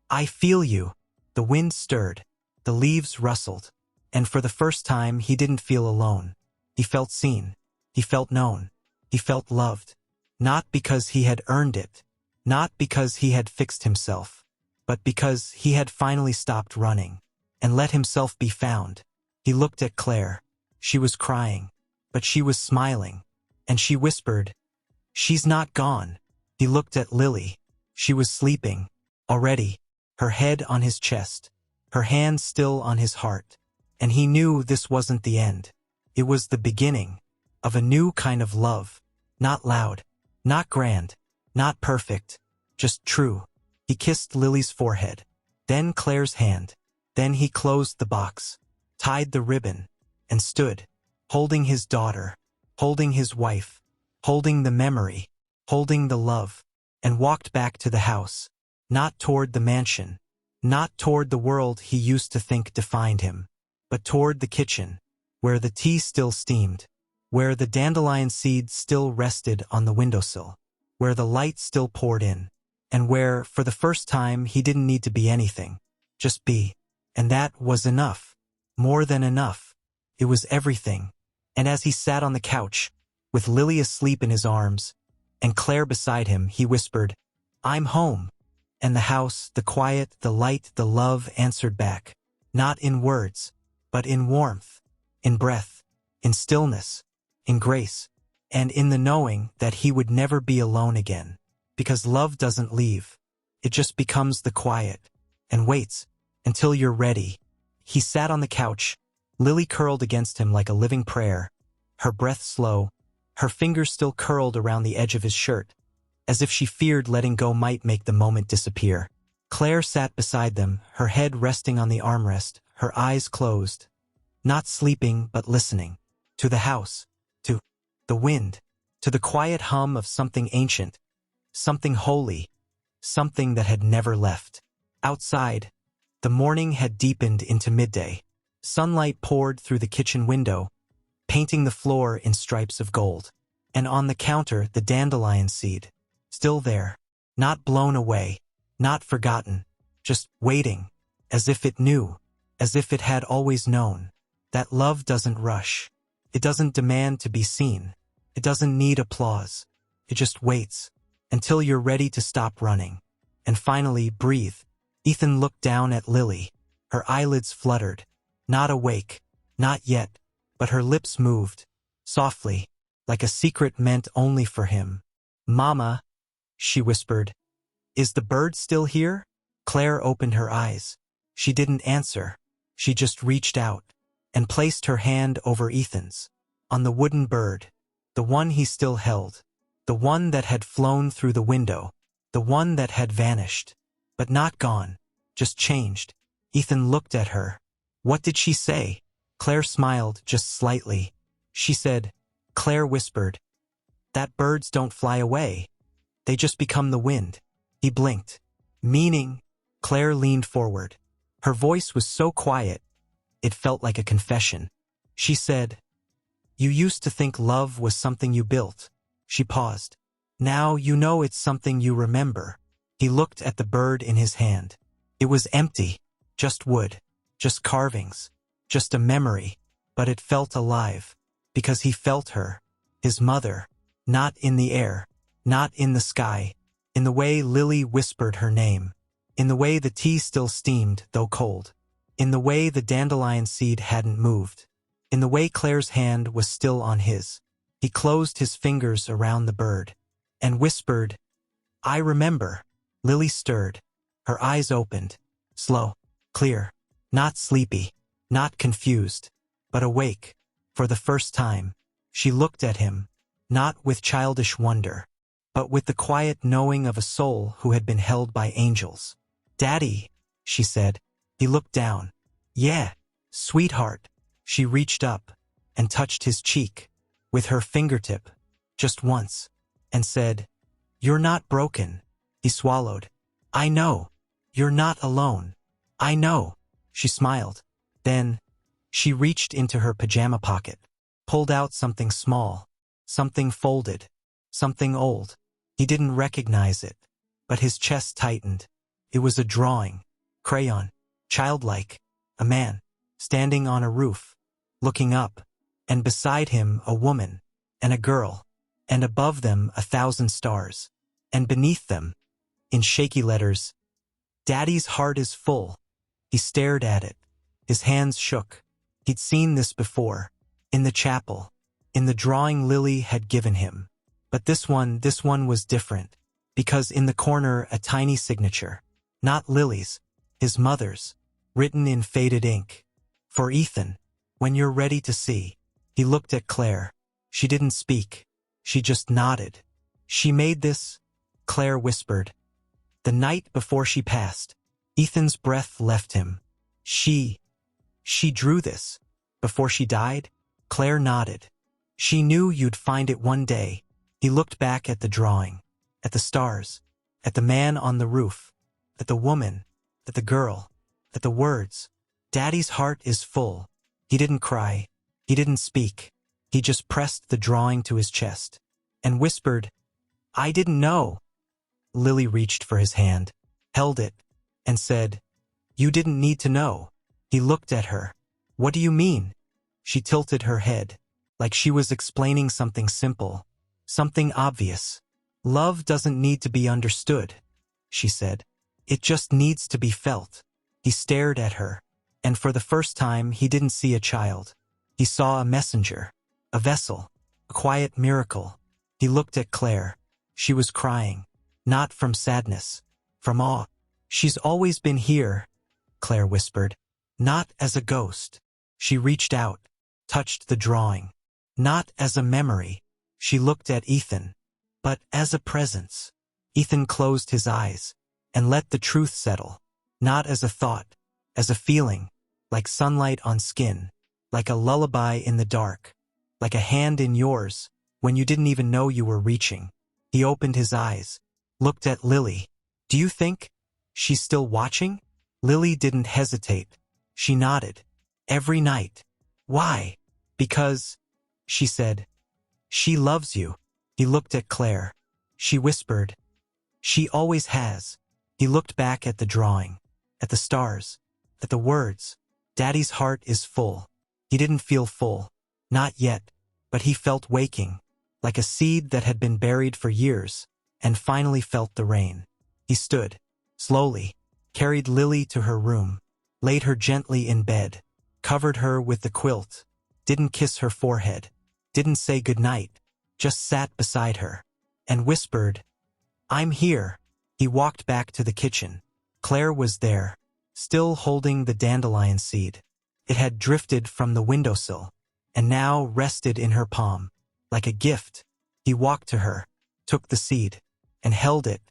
I feel you. The wind stirred, the leaves rustled, and for the first time he didn't feel alone. He felt seen. He felt known. He felt loved. Not because he had earned it, not because he had fixed himself, but because he had finally stopped running and let himself be found. He looked at Claire. She was crying, but she was smiling, and she whispered, She's not gone. He looked at Lily. She was sleeping, already, her head on his chest, her hand still on his heart, and he knew this wasn't the end. It was the beginning of a new kind of love, not loud, not grand, not perfect, just true. He kissed Lily's forehead, then Claire's hand, then he closed the box, tied the ribbon, and stood, holding his daughter, holding his wife, holding the memory, holding the love, and walked back to the house, not toward the mansion, not toward the world he used to think defined him, but toward the kitchen, where the tea still steamed, where the dandelion seeds still rested on the windowsill, where the light still poured in, and where, for the first time, he didn't need to be anything, just be. And that was enough. More than enough. It was everything. And as he sat on the couch, with Lily asleep in his arms, and Claire beside him, he whispered, I'm home. And the house, the quiet, the light, the love answered back, not in words, but in warmth, in breath, in stillness, in grace, and in the knowing that he would never be alone again. Because love doesn't leave. It just becomes the quiet, and waits, until you're ready. He sat on the couch, Lily curled against him like a living prayer, her breath slow, her fingers still curled around the edge of his shirt, as if she feared letting go might make the moment disappear. Claire sat beside them, her head resting on the armrest, her eyes closed, not sleeping but listening, to the house, to the wind, to the quiet hum of something ancient, something holy, something that had never left. Outside, the morning had deepened into midday. Sunlight poured through the kitchen window, painting the floor in stripes of gold. And on the counter, the dandelion seed, still there, not blown away, not forgotten, just waiting, as if it knew, as if it had always known, that love doesn't rush. It doesn't demand to be seen. It doesn't need applause. It just waits, until you're ready to stop running. And finally, breathe. Ethan looked down at Lily. Her eyelids fluttered. Not awake, not yet, but her lips moved, softly, like a secret meant only for him. Mama, she whispered. Is the bird still here? Claire opened her eyes. She didn't answer. She just reached out, and placed her hand over Ethan's, on the wooden bird, the one he still held. The one that had flown through the window, the one that had vanished, but not gone, just changed. Ethan looked at her. What did she say? Claire smiled just slightly. She said, Claire whispered, that birds don't fly away. They just become the wind. He blinked. Meaning? Claire leaned forward. Her voice was so quiet, it felt like a confession. She said, You used to think love was something you built. She paused. Now you know it's something you remember. He looked at the bird in his hand. It was empty, just wood, just carvings, just a memory, but it felt alive, because he felt her, his mother, not in the air, not in the sky, in the way Lily whispered her name, in the way the tea still steamed, though cold, in the way the dandelion seed hadn't moved, in the way Claire's hand was still on his. He closed his fingers around the bird and whispered, "I remember." Lily stirred. Her eyes opened, slow, clear, not sleepy, not confused, but awake. For the first time, she looked at him, not with childish wonder, but with the quiet knowing of a soul who had been held by angels. "Daddy," she said. He looked down. "Yeah, sweetheart." She reached up and touched his cheek with her fingertip, just once, and said, "You're not broken." He swallowed. "I know. You're not alone. I know." She smiled. Then, she reached into her pajama pocket, pulled out something small, something folded, something old. He didn't recognize it, but his chest tightened. It was a drawing, crayon, childlike, a man, standing on a roof, looking up, and beside him a woman, and a girl, and above them 1,000 stars, and beneath them, in shaky letters, "Daddy's heart is full." He stared at it. His hands shook. He'd seen this before, in the chapel, in the drawing Lily had given him. But this one was different, because in the corner a tiny signature, not Lily's, his mother's, written in faded ink. "For Ethan, when you're ready to see." He looked at Claire. She didn't speak. She just nodded. "She made this," Claire whispered, "the night before she passed." Ethan's breath left him. She drew this before she died?" Claire nodded. "She knew you'd find it one day." He looked back at the drawing, at the stars, at the man on the roof, at the woman, at the girl, at the words, "Daddy's heart is full." He didn't cry. He didn't speak. He just pressed the drawing to his chest and whispered, "I didn't know." Lily reached for his hand, held it, and said, "You didn't need to know." He looked at her. "What do you mean?" She tilted her head, like she was explaining something simple, something obvious. "Love doesn't need to be understood," she said. "It just needs to be felt." He stared at her, and for the first time he didn't see a child. He saw a messenger, a vessel, a quiet miracle. He looked at Claire. She was crying, not from sadness, from awe. "She's always been here," Claire whispered, "not as a ghost." She reached out, touched the drawing. "Not as a memory." She looked at Ethan, "but as a presence." Ethan closed his eyes and let the truth settle, not as a thought, as a feeling, like sunlight on skin, like a lullaby in the dark, like a hand in yours when you didn't even know you were reaching. He opened his eyes, looked at Lily. "Do you think she's still watching?" Lily didn't hesitate. She nodded. "Every night." "Why?" "Because," she said, "she loves you." He looked at Claire. She whispered, "She always has." He looked back at the drawing, at the stars, at the words, "Daddy's heart is full." He didn't feel full, not yet, but he felt waking, like a seed that had been buried for years, and finally felt the rain. He stood, slowly, carried Lily to her room, laid her gently in bed, covered her with the quilt, didn't kiss her forehead, didn't say goodnight, just sat beside her, and whispered, "I'm here." He walked back to the kitchen. Claire was there, still holding the dandelion seed. It had drifted from the windowsill, and now rested in her palm, like a gift. He walked to her, took the seed, and held it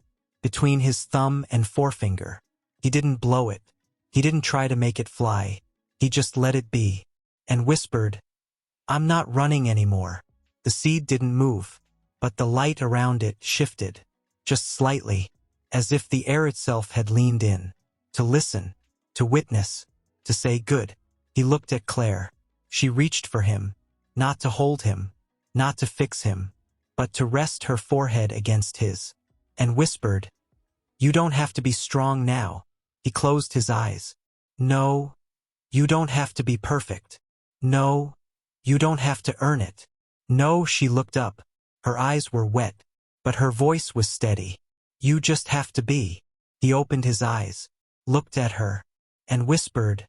between his thumb and forefinger. He didn't blow it. He didn't try to make it fly. He just let it be, and whispered, "I'm not running anymore." The seed didn't move, but the light around it shifted, just slightly, as if the air itself had leaned in, to listen, to witness, to say good. He looked at Claire. She reached for him, not to hold him, not to fix him, but to rest her forehead against his, and whispered, "You don't have to be strong now." He closed his eyes. "No, you don't have to be perfect. No, you don't have to earn it." "No," she looked up. Her eyes were wet, but her voice was steady. You just have to be. He opened his eyes, looked at her, and whispered,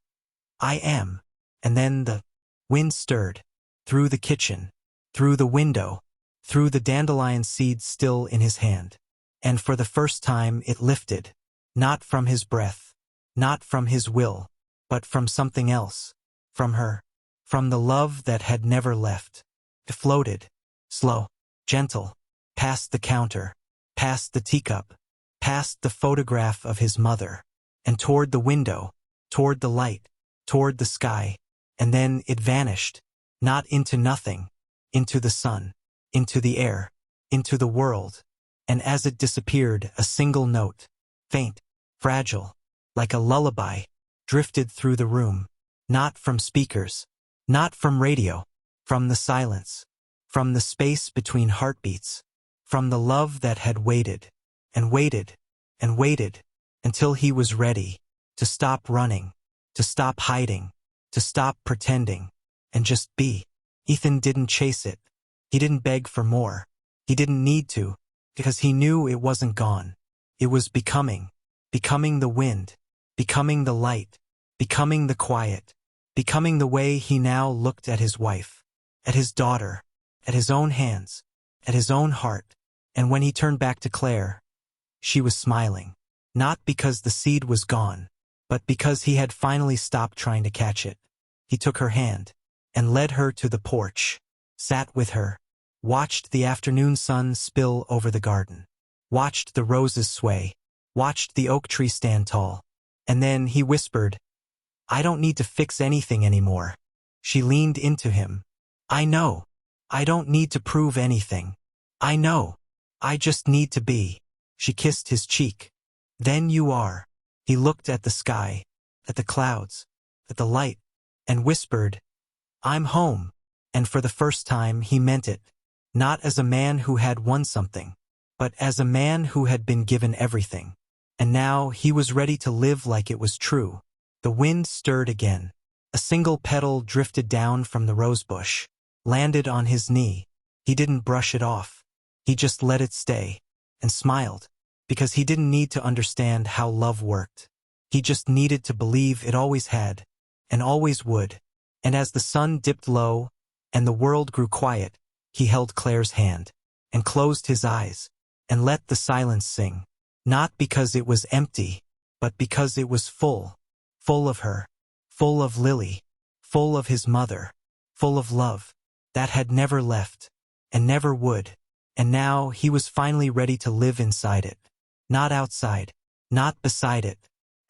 I am. And then the wind stirred, through the kitchen, through the window, through the dandelion seeds still in his hand. And for the first time it lifted, not from his breath, not from his will, but from something else, from her, from the love that had never left. It floated, slow, gentle, past the counter, past the teacup, past the photograph of his mother, and toward the window, toward the light, toward the sky, and then it vanished, not into nothing, into the sun, into the air, into the world, and as it disappeared, a single note, faint, fragile, like a lullaby, drifted through the room, not from speakers, not from radio, from the silence, from the space between heartbeats, from the love that had waited, and waited, and waited, until he was ready, to stop running, to stop hiding, to stop pretending, and just be. Ethan didn't chase it. He didn't beg for more. He didn't need to, because he knew it wasn't gone. It was becoming the wind, becoming the light, becoming the quiet, becoming the way he now looked at his wife, at his daughter, at his own hands, at his own heart. And when he turned back to Claire, she was smiling, not because the seed was gone, but because he had finally stopped trying to catch it. He took her hand and led her to the porch, sat with her, watched the afternoon sun spill over the garden, watched the roses sway, watched the oak tree stand tall. And then he whispered, I don't need to fix anything anymore. She leaned into him. I know. I don't need to prove anything. I know. I just need to be. She kissed his cheek. Then you are. He looked at the sky, at the clouds, at the light, and whispered, I'm home. And for the first time he meant it, not as a man who had won something, but as a man who had been given everything. And now he was ready to live like it was true. The wind stirred again. A single petal drifted down from the rosebush, landed on his knee. He didn't brush it off. He just let it stay, and smiled, because he didn't need to understand how love worked. He just needed to believe it always had, and always would. And as the sun dipped low, and the world grew quiet, he held Claire's hand, and closed his eyes, and let the silence sing. Not because it was empty, but because it was full. Full of her, full of Lily, full of his mother, full of love that had never left, and never would. And now he was finally ready to live inside it. Not outside, not beside it.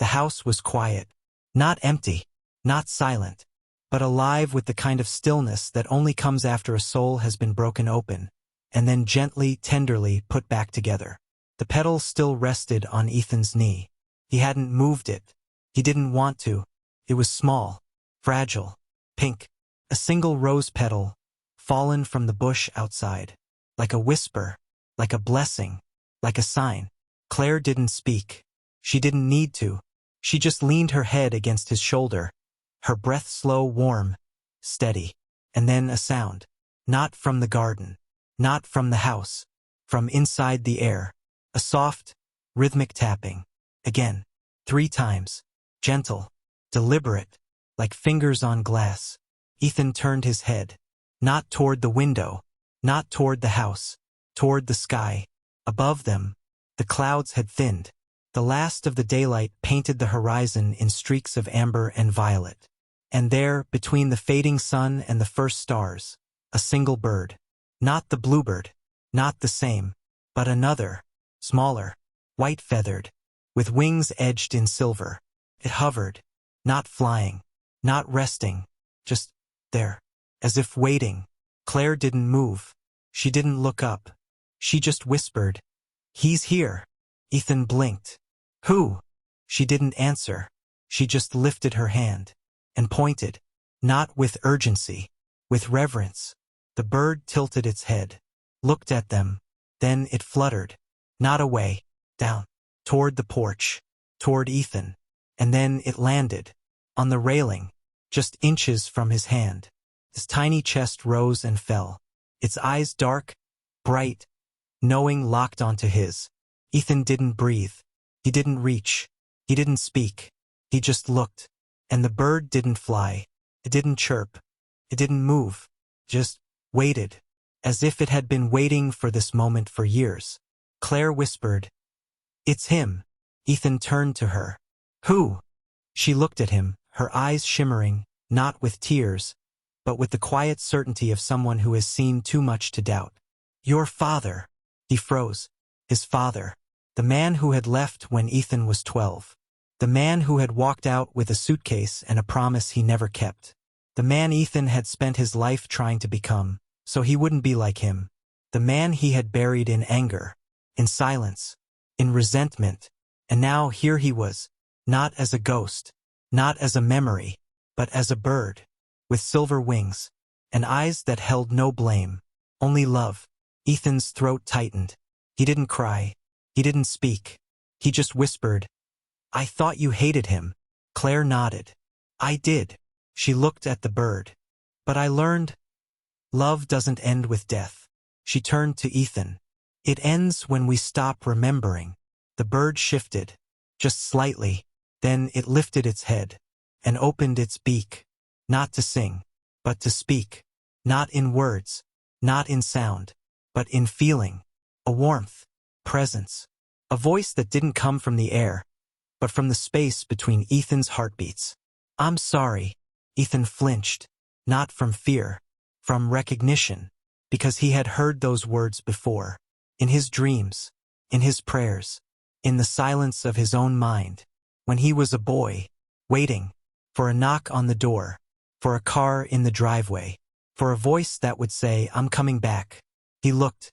The house was quiet, not empty, not silent, but alive with the kind of stillness that only comes after a soul has been broken open, and then gently, tenderly put back together. The petal still rested on Ethan's knee. He hadn't moved it. He didn't want to. It was small, fragile, pink, a single rose petal, fallen from the bush outside. Like a whisper, like a blessing, like a sign. Claire didn't speak. She didn't need to. She just leaned her head against his shoulder, her breath slow, warm, steady. And then a sound. Not from the garden, not from the house, from inside the air. A soft, rhythmic tapping. Again, 3 times. Gentle, deliberate, like fingers on glass. Ethan turned his head, not toward the window, not toward the house, toward the sky. Above them, the clouds had thinned. The last of the daylight painted the horizon in streaks of amber and violet. And there, between the fading sun and the first stars, a single bird. Not the bluebird, not the same, but another, smaller, white-feathered, with wings edged in silver. It hovered, not flying, not resting, just there, as if waiting. Claire didn't move. She didn't look up. She just whispered, He's here. Ethan blinked. Who? She didn't answer. She just lifted her hand and pointed, not with urgency, with reverence. The bird tilted its head, looked at them, then it fluttered, not away, down, toward the porch, toward Ethan. And then it landed, on the railing, just inches from his hand. His tiny chest rose and fell, its eyes dark, bright, knowing locked onto his. Ethan didn't breathe. He didn't reach. He didn't speak. He just looked. And the bird didn't fly. It didn't chirp. It didn't move. Just waited. As if it had been waiting for this moment for years. Claire whispered, "It's him." Ethan turned to her. "Who?" She looked at him, her eyes shimmering, not with tears, but with the quiet certainty of someone who has seen too much to doubt. "Your father." He froze. His father. The man who had left when Ethan was 12. The man who had walked out with a suitcase and a promise he never kept. The man Ethan had spent his life trying to become, so he wouldn't be like him. The man he had buried in anger, in silence, in resentment, and now here he was, not as a ghost, not as a memory, but as a bird, with silver wings, and eyes that held no blame, only love. Ethan's throat tightened. He didn't cry. He didn't speak. He just whispered, "I thought you hated him." Claire nodded. "I did." She looked at the bird. "But I learned, love doesn't end with death." She turned to Ethan. "It ends when we stop remembering." The bird shifted, just slightly, then it lifted its head, and opened its beak, not to sing, but to speak, not in words, not in sound, but in feeling, a warmth, presence, a voice that didn't come from the air, but from the space between Ethan's heartbeats. "I'm sorry." Ethan flinched, not from fear, from recognition, because he had heard those words before, in his dreams, in his prayers, in the silence of his own mind, when he was a boy, waiting for a knock on the door, for a car in the driveway, for a voice that would say, "I'm coming back." He looked,